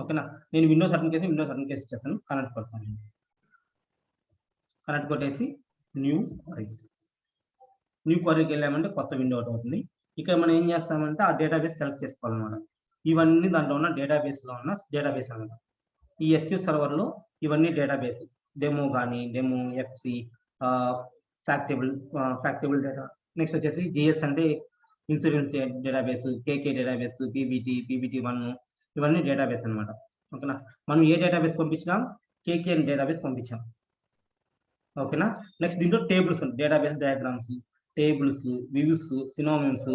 ఓకేనా, నేను విండోస్ అథెంటికేషన్ ఇచ్చేస్తాను. కనెక్ట్ కొడతాను. కనెక్ట్ కొట్టేసి న్యూ క్వరీకి వెళ్ళామంటే కొత్త విండో ఒకటి అవుతుంది. ఇక్కడ మనం ఏం చేస్తామంటే ఆ డేటాబేస్ సెలెక్ట్ చేసుకోవాలన్నమాట. ఇవన్నీ దాంట్లో ఉన్న డేటాబేస్లో ఉన్న డేటాబేస్ అన్నమాట. ఈ SQL సర్వర్లో ఇవన్నీ డేటాబేస్, డెమో కానీ డెమో, FC, ఫ్యాక్టబుల్ డేటా. నెక్స్ట్ వచ్చేసి GS అంటే insurance database, KK database, PBT1 ఇవన్నీ డేటాబేస్ అనమాట. ఓకేనా, మనం ఏ డేటాబేస్ పంపించినాం, KK అని డేటాబేస్ పంపించాం. ఓకేనా, నెక్స్ట్ దీంట్లో టేబుల్స్ ఉంటాయి, database diagrams, tables, views, synonyms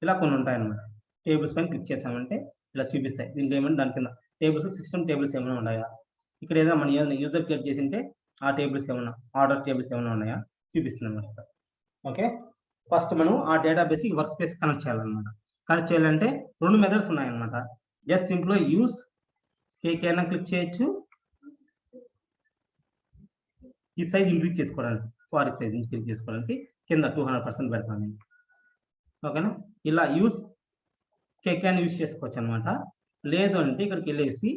ఇలా కొన్ని ఉంటాయి అన్నమాట. టేబుల్స్ పైన క్లిక్ చేసామంటే ఇలా చూపిస్తాయి. దీంట్లో ఏమంటే దాని కింద టేబుల్స్, సిస్టమ్ టేబుల్స్ ఏమైనా ఉన్నాయా, ఇక్కడ ఏదైనా మన యూజర్ క్రియేట్ చేసింటే ఆ టేబుల్స్ ఏమైనా, ఆర్డర్ టేబుల్స్ ఏమైనా ఉన్నాయా చూపిస్తుంది అన్నమాట. ఓకే, ఫస్ట్ మనం ఆ డేటాబేస్ వర్క్ స్పేస్ కనెక్ట్ చేయాలన్నమాట. కనెక్ట్ చేయాలంటే 2 మెథడ్స్ ఉన్నాయన్నమాట. జస్ట్ సింపుల్ యూస్ KK అయినా క్లిక్ చేయొచ్చు, ఈ సైజ్ ఇంక్రీజ్ చేసుకోవడానికి, క్వారీ సైజ్ ఇంక్రీజ్ చేసుకోవడానికి కింద 200% పెడతాను నేను. ఓకేనా, ఇలా యూస్ KK అని యూస్ చేసుకోవచ్చు అనమాట. లేదు అంటే ఇక్కడికి వెళ్ళేసి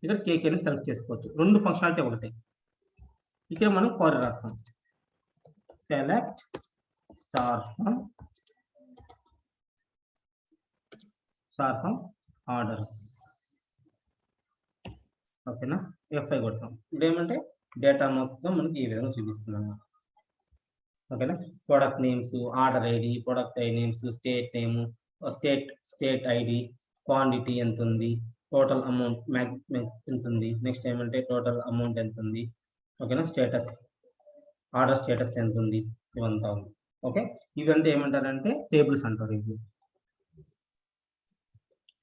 ఇక్కడ KK ని సెలెక్ట్ చేసుకోవచ్చు. 2 ఫంక్షనాలిటీ ఒకటే. ఇక్కడ మనం క్వరీ రాస్తాం, సెలెక్ట్ స్టార్ ఫ్రమ్ ఆర్డర్స్. ఓకేనా, F5 కొడతాం. ఇప్పుడు ఏమంటే డేటా మొత్తం మనకి ఈ విధంగా చూపిస్తుంది అన్నమాట. ఓకేనా, product names, order ID, product names, state name, state ID, quantity ఎంత ఉంది, టోటల్ అమౌంట్ ఎంత ఉంది, నెక్స్ట్ ఏమంటే టోటల్ అమౌంట్ ఎంత ఉంది. ఓకేనా, స్టేటస్, ఆర్డర్ స్టేటస్ ఎంత ఉంది, ఇవంతా ఉంది. ఓకే, ఇవంటే ఏమంటారంటే టేబుల్స్ అంటారు. ఇది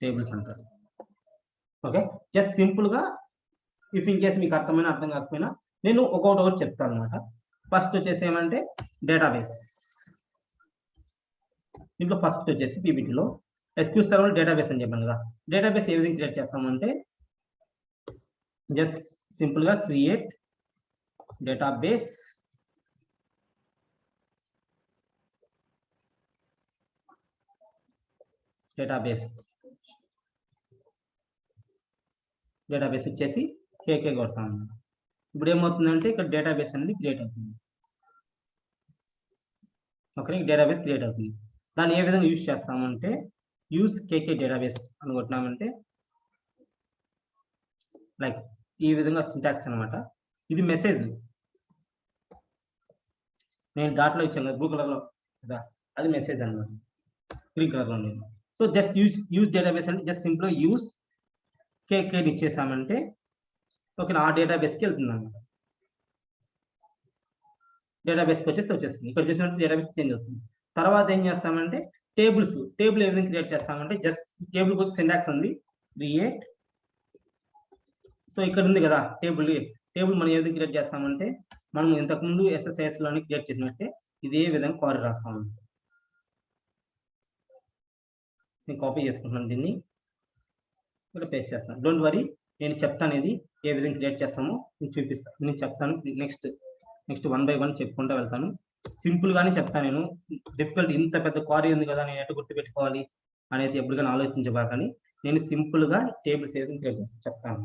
టేబుల్స్ అంటారు. ఓకే, జస్ట్ సింపుల్ గా ఇఫ్ ఇన్ కేస్ మీకు అర్థం కాకపోయినా నేను ఒకటి చెప్తాను అనమాట. ఫస్ట్ వచ్చేసి ఏమంటే డేటాబేస్. దీంట్లో ఫస్ట్ వచ్చేసి PPTలో SQL సర్వర్ డేటాబేస్ అని చెప్పాను కదా. డేటాబేస్ ఏ విధంగా క్రియేట్ చేస్తామంటే జస్ట్ సింపుల్ గా క్రియేట్ డేటాబేస్ ఇచ్చేసి KK కొడతాను. ఇప్పుడు ఏమవుతుందంటే ఇక్కడ డేటాబేస్ అనేది క్రియేట్ అవుతుంది. ఓకే, డేటాబేస్ క్రియేట్ అవుతుంది. దాన్ని ఏ విధంగా యూజ్ చేస్తామంటే యూజ్ KK డేటాబేస్ అని కొట్టినామంటే లైక్ ఈ విధంగా సింటాక్స్ అనమాట. ఇది మెసేజ్ నేను డాట్లో ఇచ్చాను కదా, బ్లూ కలర్ లో కదా, అది మెసేజ్ అనమాట, గ్రీన్ కలర్ లో ఉంది. సో జస్ట్ యూజ్ డేటాబేస్ అంటే జస్ట్ సింపుల్ యూజ్ KK ఇచ్చేసామంటే ఓకే, ఆ డేటాబేస్కి వెళ్తుంది అనమాట. డేటాబేస్కి వచ్చేస్తుంది. ఇక్కడ చూసినట్టు డేటాబేస్ చేంజ్ అవుతుంది. తర్వాత ఏం చేస్తామంటే టేబుల్ ఏ విధంగా క్రియేట్ చేస్తామంటే జస్ట్ టేబుల్ వచ్చి సింటాక్స్ ఉంది, క్రియేట్. సో ఇక్కడ ఉంది కదా టేబుల్ మనం ఏ విధంగా క్రియేట్ చేస్తామంటే మనం ఇంతకుముందు SSIS లోనే క్రియేట్ చేసినట్టే ఇదే విధంగా క్వరీ రాస్తాము. నేను కాపీ చేసుకుంటున్నాను, దీన్ని ఇక్కడ పేస్ట్ చేస్తాను. డోంట్ వరీ, నేను చెప్తాను ఇది ఏ విధంగా క్రియేట్ చేస్తామో నేను చూపిస్తాను, నేను చెప్తాను. నెక్స్ట్ 1 by 1 చెప్పుకుంటూ వెళ్తాను. సింపుల్ గానే చెప్తాను నేను. డిఫికల్ట్ ఇంత పెద్ద క్వారీ ఉంది కదా, నేను ఎట్లా గుర్తుపెట్టుకోవాలి అనేది ఎప్పటికైనా ఆలోచించబాకని నేను సింపుల్ గా టేబుల్స్ ఏ విధంగా క్రియేట్ చేస్తాను చెప్తాను.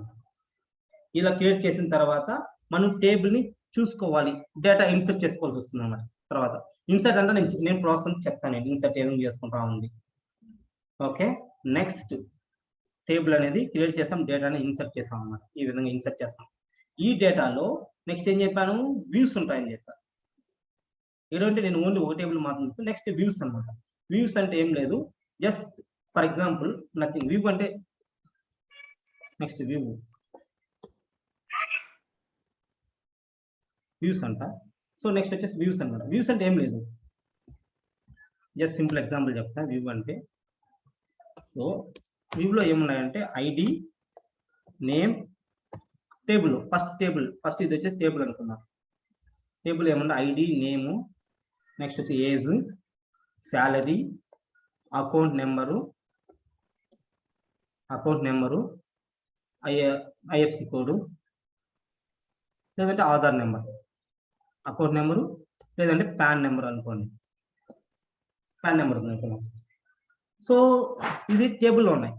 ఇలా క్రియేట్ చేసిన తర్వాత మనం టేబుల్ ని చూసుకోవాలి, డేటా ఇన్సర్ట్ చేసుకోవాల్సి వస్తుంది అన్నమాట. తర్వాత ఇన్సర్ట్ అంటే నేను ప్రాసెస్ చెప్తాను, ఇన్సర్ట్ ఏ విధంగా చేసుకుంటా ఉంది. ఓకే, నెక్స్ట్ టేబుల్ అనేది క్రియేట్ చేస్తాం, డేటాని ఇన్సర్ట్ చేస్తాం అన్నమాట. ఈ విధంగా ఇన్సర్ట్ చేస్తాం. ఈ డేటాలో నెక్స్ట్ ఏం చెప్పాను, వ్యూస్ ఉంటాయని చెప్పాను. ఏంటంటే నేను ఓన్లీ ఒక టేబుల్ మాత్రం. నెక్స్ట్ వ్యూస్ అనమాట. వ్యూస్ అంటే ఏం లేదు, just for example nothing. View అంటే నెక్స్ట్ వ్యూస్ అంట. సో నెక్స్ట్ వచ్చేసి వ్యూస్ అనమాట. వ్యూస్ అంటే ఏం లేదు, జస్ట్ సింపుల్ ఎగ్జాంపుల్ చెప్తా వ్యూ అంటే. సో వ్యూలో ఏమున్నాయంటే ఐడి, నేమ్, టేబుల్. ఫస్ట్ ఇది వచ్చేసి టేబుల్ అనుకుందాం. టేబుల్ ఏమన్నా ఐడి, నేము, నెక్స్ట్ వచ్చి age, salary, account number, IFC code, లేదంటే ఆధార్ నెంబర్, అకౌంట్ నెంబరు, లేదంటే పాన్ నెంబర్ అనుకోండి. పాన్ నెంబర్ ఉంది అనుకున్నాం. సో ఇది టేబుల్లో ఉన్నాయి.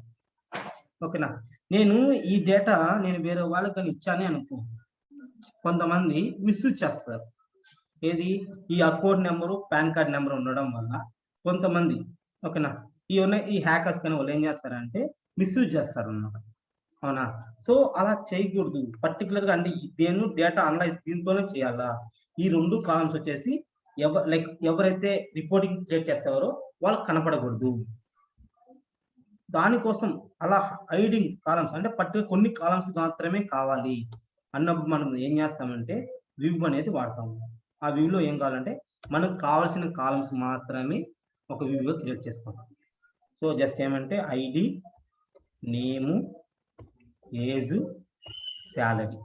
ఓకేనా. నేను ఈ డేటా నేను వేరే వాళ్ళకి ఇచ్చానే అనుకో, కొంతమంది మిస్యూజ్ చేస్తారు. ఏది ఈ account number, pan card number ఉండడం వల్ల కొంతమంది, ఓకేనా, ఈ హ్యాకర్స్ కానీ వాళ్ళు ఏం చేస్తారంటే మిస్యూజ్ చేస్తారు అన్నమాట. అవునా. సో అలా చేయకూడదు. పర్టికులర్గా అంటే దేని డేటా అనలైజ్ దీంతోనే చేయాలా. ఈ 2 కాలమ్స్ వచ్చేసి ఎవరైతే రిపోర్టింగ్ క్రియేట్ చేస్తారో వాళ్ళకి కనపడకూడదు. దానికోసం అలా హైడింగ్ కాలమ్స్ అంటే కొన్ని కాలమ్స్ మాత్రమే కావాలి అన్నప్పుడు మనం ఏం చేస్తామంటే వ్యూ అనేది వాడతాము. ఆ వ్యూలో ఏం కావాలంటే మనకు కావాల్సిన కాలమ్స్ మాత్రమే ఒక వ్యూలో క్రియేట్ చేసుకుంటాం. సో జస్ట్ ఏమంటే ఐడి, నేము, ఏజ్, శాలరీ.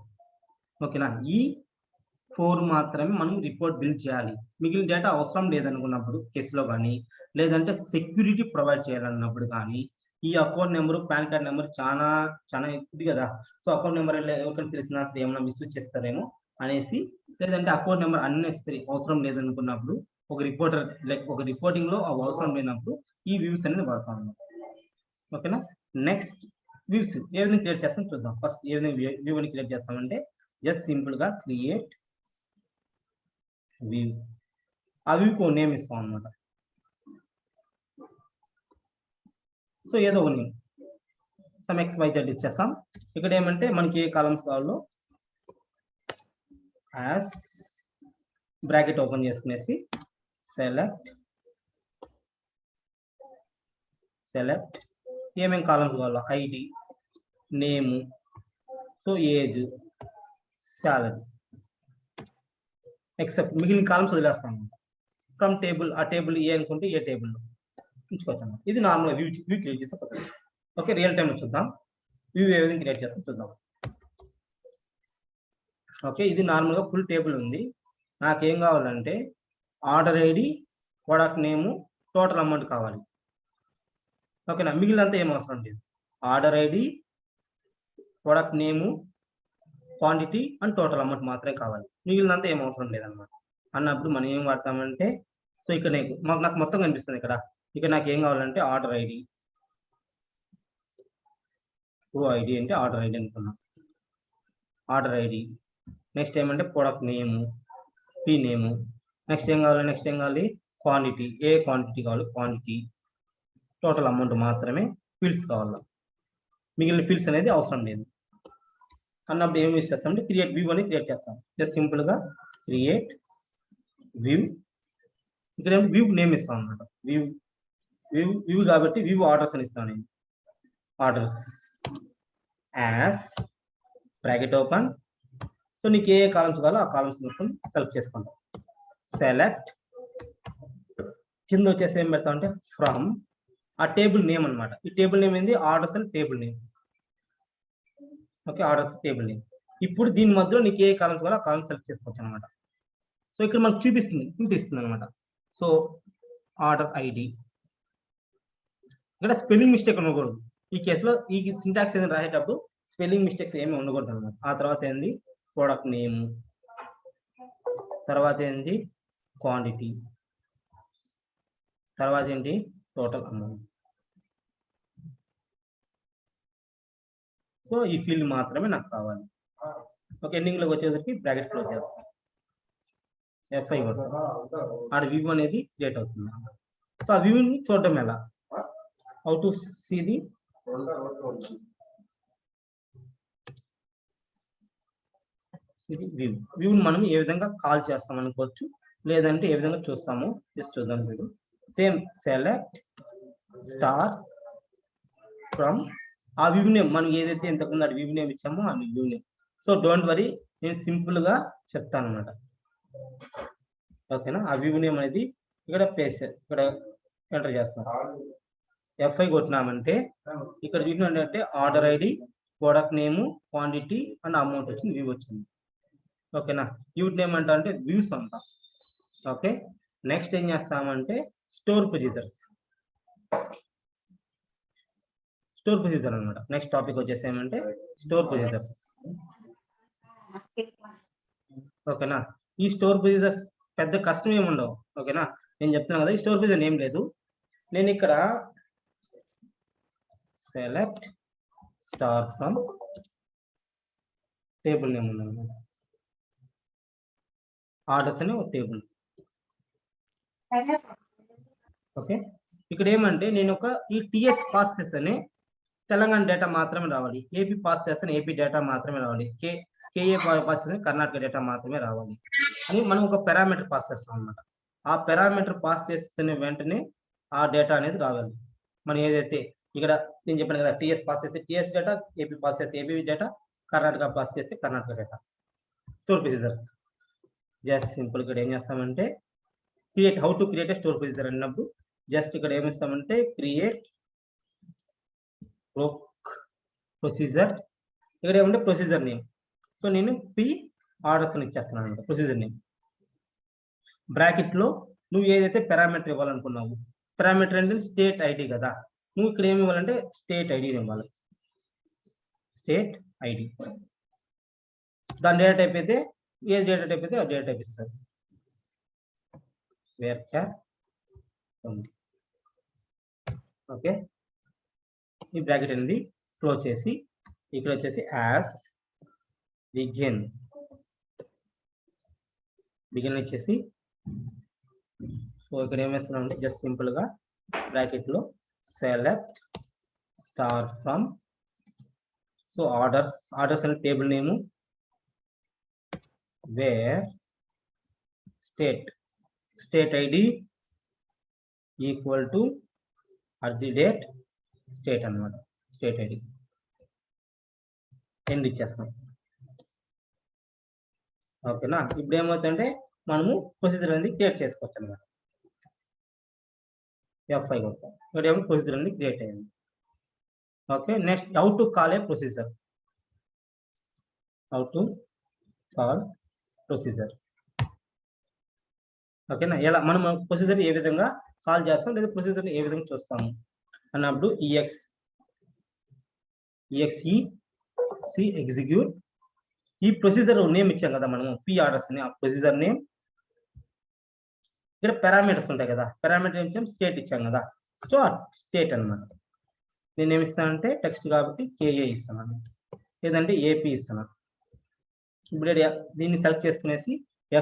ఓకేనా. ఈ 4 మాత్రమే మనం రిపోర్ట్ బిల్డ్ చేయాలి. మిగిలిన డేటా అవసరం లేదనుకున్నప్పుడు కేసులో కానీ, లేదంటే సెక్యూరిటీ ప్రొవైడ్ చేయాలన్నప్పుడు కానీ, ఈ account number, pan card number చాలా ఇది కదా. సో అకౌంట్ నెంబర్ ఎవరికైనా తెలిసినా అసలు ఏమైనా మిస్యూజ్ చేస్తారేమో అనేసి, లేదంటే అకౌంట్ నెంబర్ అన్నెసరీ అవసరం లేదనుకున్నప్పుడు ఒక రిపోర్టింగ్ లో అవసరం లేనప్పుడు ఈ వ్యూస్ అనేది వాడతాం. ఓకేనా. నెక్స్ట్ వ్యూస్ ఏ విధంగా క్రియేట్ చేస్తాం చూద్దాం. ఫస్ట్ ఏ విధంగా వ్యూ అని క్రియేట్ చేస్తామంటే జస్ట్ సింపుల్ గా క్రియేట్ వ్యూ. ఆ వ్యూకి నేమ్ ఇస్తాం అనమాట. సో ఏదో ఒక నేమ్ సమ్ XYZ ఇచ్చేస్తాం. ఇక్కడ ఏమంటే మనకి ఏ కాలమ్స్ కావాలో యాస్ బ్రాకెట్ ఓపెన్ చేసుకునేసి సెలెక్ట్ ఏమేమి కాలమ్స్ కావాలో ఐడి, నేము, సో ఏజ్, శాలరీ, ఎక్సెప్ట్ మిగిలిన కాలమ్స్ వదిలేస్తాం. ఫ్రమ్ టేబుల్, ఆ టేబుల్ ఏ అనుకుంటే ఏ టేబుల్ ఉంచుకోవచ్చు. ఇది నార్మల్ వ్యూ క్రియేట్ చేసే పద్ధతి. ఓకే. రియల్ టైంలో చూద్దాం వ్యూ ఏ విధంగా క్రియేట్ చేస్తాం చూద్దాం. ఓకే. ఇది నార్మల్గా ఫుల్ టేబుల్ ఉంది. నాకేం కావాలంటే ఆర్డర్ ఐడి, ప్రొడక్ట్ నేము, టోటల్ అమౌంట్ కావాలి. ఓకేనా. మిగిలినంతా ఏం అవసరం లేదు. Order ID, product name, quantity and total amount మాత్రమే కావాలి. మిగిలినంతా ఏం అవసరం లేదన్నమాట. అన్నప్పుడు మనం ఏం వాడతామంటే, సో ఇక్కడ నాకు మొత్తం కనిపిస్తుంది. ఇక్కడ నాకు ఏం కావాలంటే ఆర్డర్ ఐడి. సో ఐడి అంటే ఆర్డర్ ఐడి అనుకున్నాం. Order ID. నెక్స్ట్ ఏమంటే ప్రొడక్ట్ నేము, పీ నేము. నెక్స్ట్ ఏం కావాలి క్వాంటిటీ. ఏ క్వాంటిటీ కావాలి క్వాంటిటీ, టోటల్ అమౌంట్ మాత్రమే ఫీల్డ్స్ కావాలి. మిగిలిన ఫీల్డ్స్ అనేది అవసరం లేదు అన్నప్పుడు ఏం యూస్ చేస్తామంటే క్రియేట్ వ్యూ అని క్రియేట్ చేస్తాం. జస్ట్ సింపుల్ గా క్రియేట్ వ్యూ. ఇక్కడ వ్యూ నేమ్ ఇస్తాం అన్నమాట. వ్యూ కాబట్టి వ్యూ ఆర్డర్స్ అని ఇస్తాను నేను. Orders as bracket open. So నీకు ఏ కాలమ్స్ కావాలో ఆ కాలమ్స్ మొత్తం సెలెక్ట్ చేసుకుంటాం. సెలెక్ట్ కింద వచ్చేసి ఏం పెడతాం అంటే ఫ్రమ్ ఆ టేబుల్ నేమ్ అనమాట. ఈ టేబుల్ నేమ్ ఏంది orders and table name. Okay. Orders table name. ఇప్పుడు దీని మధ్యలో నీకు ఏ కాలమ్స్ కావాలో ఆ కాలమ్స్ సెలెక్ట్ చేసుకోవచ్చు అనమాట. సో ఇక్కడ మనకు చూపిస్తుంది అనమాట. So order ID. ఇక్కడ స్పెల్లింగ్ మిస్టేక్ ఉండకూడదు. ఈ కేసులో ఈ సింటాక్స్ ఏదైనా రాసేటప్పుడు స్పెల్లింగ్ మిస్టేక్స్ ఏమి ఉండకూడదు అనమాట. ఆ తర్వాత ఏంది ప్రొడక్ట్ నేమ్, తర్వాత ఏంటి క్వాంటిటీ, తర్వాత ఏంటి టోటల్ అమౌంట్. సో ఈ ఫీల్డ్ మాత్రమే నాకు కావాలి. ఓకే. ఎండింగ్ లోకి వచ్చేసరికి బ్రాకెట్ క్లోజ్ చేస్తాం. F5 ఆడ వ్యూ అనేది క్రియేట్ అవుతుంది. సో ఆ వ్యూని చూడడం ఎలా, how to see the view మనం ఏ విధంగా కాల్ చేస్తాం అనుకోవచ్చు, లేదంటే ఏ విధంగా చూస్తాము జస్ట్ చూద్దాం. మీరు సేమ్ సెలెక్ట్ స్టార్ ఫ్రమ్ ఆ వ్యూ నేమ్ మనం ఏదైతే ఇంతకుముందు ఆ వ్యూ నేమ్ ఇచ్చామో ఆ view name. So don't worry, నేను సింపుల్ గా చెప్తాను అనమాట. ఓకేనా. ఆ వ్యూ నేమ్ అనేది ఇక్కడ ప్లేస్ ఇక్కడ ఎంటర్ చేస్తాం. F5 కొట్టినామంటే ఇక్కడ చూసినట్టే order ID, product name, quantity and amount వచ్చింది, వ్యూ వచ్చింది. ఓకేనా, వీటిని ఏమంటా అంటే వ్యూస్ అంట. ఓకే, నెక్స్ట్ ఏం చేస్తామంటే స్టోర్ ప్రొసీజర్స్. స్టోర్ ప్రొసీజర్ అనమాట. నెక్స్ట్ టాపిక్ వచ్చేసి ఏమంటే స్టోర్ ప్రొసీజర్స్. ఓకేనా, ఈ స్టోర్ ప్రొసీజర్స్ పెద్ద కష్టం ఏమి ఉండవు. ఓకేనా, నేను చెప్తున్నాను కదా, ఈ స్టోర్ ప్రొసీజర్ ఏం లేదు. నేను ఇక్కడ select star from table name ఉందన్నమాట. ఆర్డర్స్ అనే ఒక టేబుల్. ఓకే, ఇక్కడ ఏమంటే నేను ఒక ఈ టిఎస్ పాస్ చేస్తేనే తెలంగాణ డేటా మాత్రమే రావాలి, ఏపీ పాస్ చేస్తేనే ఏపీ డేటా మాత్రమే రావాలి, కేఏ పాస్ చేస్తే కర్ణాటక డేటా మాత్రమే రావాలి అని మనం ఒక పారామీటర్ పాస్ చేస్తాం అనమాట. ఆ పారామీటర్ పాస్ చేస్తేనే వెంటనే ఆ డేటా అనేది రావాలి. మనం ఏదైతే ఇక్కడ నేను చెప్పాను కదా, టిఎస్ పాస్ చేస్తే టిఎస్ డేటా, ఏపీ పాస్ చేస్తే ఏపీ డేటా, కర్ణాటక పాస్ చేస్తే Karnataka data. Store procedures just simple. ఇక్కడ ఏం చేస్తామంటే create, how to create a store procedure అన్నప్పుడు జస్ట్ ఇక్కడ ఏమి ఇస్తామంటే క్రియేట్ ప్రొసీజర్. ఇక్కడ ఏమంటే ప్రొసీజర్ నేమ్. సో నేను పి ఆర్డర్స్ అని ఇచ్చేస్తున్నాను అనమాట. ప్రొసీజర్ నేమ్ బ్రాకెట్ లో నువ్వు ఏదైతే పారామీటర్ ఇవ్వాలనుకున్నావు, పారామీటర్ అంటే స్టేట్ ఐడి కదా, నువ్వు ఇక్కడ ఏమి ఇవ్వాలంటే స్టేట్ ఐడి ఇవ్వాలి. స్టేట్ ఐడి, దాని డేటా టైప్ అయితే ఏ డేటా టైప్ అయితే ఆ డేటా టైప్ ఇస్తుంది. ఓకే, ఈ బ్రాకెట్ అనేది క్లోజ్ చేసి ఇక్కడ వచ్చేసి యాజ్ బిగిన్ వచ్చేసి, సో ఇక్కడ ఏం వేస్తున్నాం అంటే జస్ట్ సింపుల్ గా బ్రాకెట్ లో select star from, so orders అనే table name, where state ID equal to @ state అన్నమాట. స్టేట్ ఐడి ఎండ్ ఇచ్చేస్తాం. ఓకేనా, ఇప్పుడు ఏమవుతుందంటే మనము ప్రొసీజర్ అనేది క్రియేట్ చేసుకోవచ్చు అనమాట. F5 కొడతాం, ఇక్కడ ఏమో ప్రొసీజర్ అనేది క్రియేట్ అయ్యింది. Okay, next how to call A procedure. How to call procedure. ఓకేనా, ఎలా మనం ప్రొసీజర్ ఏ విధంగా కాల్ చేస్తాం లేదా ప్రొసీజర్ ఏ విధంగా చూస్తాము అన్నప్పుడు exe ఎగ్జిక్యూట్. ఈ ప్రొసీజర్ నేమ్ ఇచ్చాం కదా మనము, పి ఆర్డర్స్ అని, ఆ ప్రొసీజర్ నేమ్. ఇక్కడ పారామీటర్స్ ఉంటాయి కదా, పారామీటర్ ఏం ఇచ్చాం, స్టేట్ ఇచ్చాం కదా, స్టేట్ అన్నమాట. నేను ఏమి ఇస్తానంటే టెక్స్ట్ కాబట్టి కేఏ ఇస్తున్నాను, లేదంటే ఏపీ ఇస్తున్నాను. ఇప్పుడు దీన్ని సెలెక్ట్ చేసుకునేసి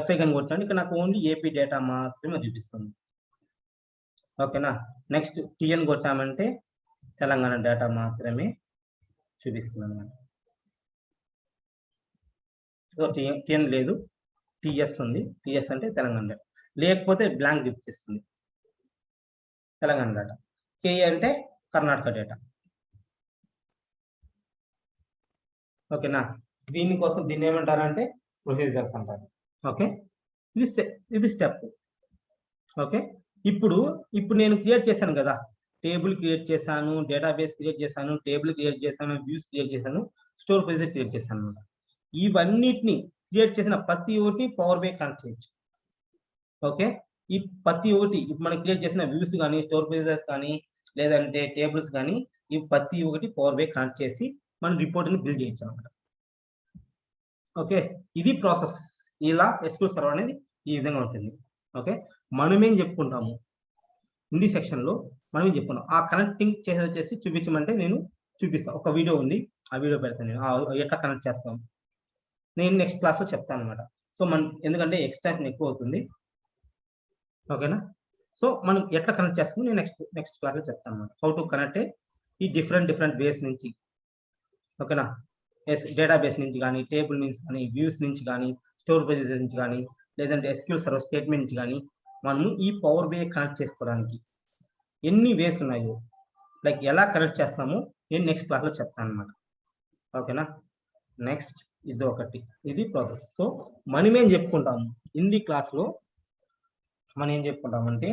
F5 అని కొట్టాను. ఇక్కడ నాకు ఓన్లీ ఏపీ డేటా మాత్రమే చూపిస్తుంది. ఓకేనా, నెక్స్ట్ టిఎన్ కొట్టామంటే తెలంగాణ డేటా మాత్రమే చూపిస్తుంది అన్నమాట. సో టిఎన్ లేదు, టిఎస్ ఉంది. టిఎస్ అంటే తెలంగాణ డేటా, లేకపోతే బ్లాంక్ చూపిస్తుంది తెలంగాణ డేటా. కేఏ అంటే కర్ణాటక డేటా. ఓకేనా, దీనికోసం దీన్ని ఏమంటారంటే ప్రొసీజర్స్ అంటారు. ఓకే, ఇది స్టెప్. ఓకే, ఇప్పుడు నేను క్రియేట్ చేశాను కదా, టేబుల్ క్రియేట్ చేశాను, డేటాబేస్ క్రియేట్ చేశాను, టేబుల్ క్రియేట్ చేశాను, వ్యూస్ క్రియేట్ చేశాను, స్టోర్ ప్రొసీజర్ క్రియేట్ చేశాను అనమాట. ఇవన్నిటిని క్రియేట్ చేసిన ప్రతి ఒక్కటి పవర్ బై కనెక్ట్ చేయొచ్చు. ఓకే, ఈ ప్రతి ఒక్కటి ఇప్పుడు మనం క్రియేట్ చేసిన వ్యూస్ కానీ, స్టోర్ ప్రొసీజర్స్ కానీ, లేదంటే టేబుల్స్ కానీ, ఈ ప్రతి ఒక్కటి పవర్ బై కనెక్ట్ చేసి మనం రిపోర్ట్ని బిల్డ్ చేయొచ్చు అనమాట. ఓకే, ఇది ప్రాసెస్. ఇలా SQL సర్వర్ అనేది ఈ విధంగా ఉంటుంది. ఓకే, మనమేం చెప్పుకుంటాము హిందీ సెక్షన్ లో, మనమేం చెప్పుకున్నాం ఆ కనెక్టింగ్ చేసి వచ్చేసి చూపించమంటే నేను చూపిస్తాను. ఒక వీడియో ఉంది, ఆ వీడియో పెడతాను నేను, ఎట్లా కనెక్ట్ చేస్తాం నేను నెక్స్ట్ క్లాస్ లో చెప్తాను అనమాట. సో ఎందుకంటే ఎక్స్టెన్షన్ ఎక్కువ అవుతుంది. ఓకేనా, సో మనం ఎట్లా కనెక్ట్ చేస్తామో నేను నెక్స్ట్ క్లాస్ లో చెప్తాను అనమాట. హౌ టు కనెక్ట్ ఈ డిఫరెంట్ బేస్ నుంచి. ఓకేనా, డేటాబేస్ నుంచి కానీ, టేబుల్ నుంచి కానీ, వ్యూస్ నుంచి కానీ, స్టోర్ ప్రొసీజర్ నుంచి కానీ, లేదంటే SQL సర్వర్ స్టేట్మెంట్ నుంచి కానీ మనము ఈ పవర్ బై కనెక్ట్ చేసుకోవడానికి ఎన్ని వేస్ ఉన్నాయో, లైక్ ఎలా కనెక్ట్ చేస్తామో నేను నెక్స్ట్ క్లాస్లో చెప్తాను అనమాట. ఓకేనా, నెక్స్ట్ ఇది ఒకటి, ఇది ప్రాసెస్. సో మనం ఏం చెప్పుకుంటాము హిందీ క్లాస్లో, మనం ఏం చెప్పుకుంటామంటే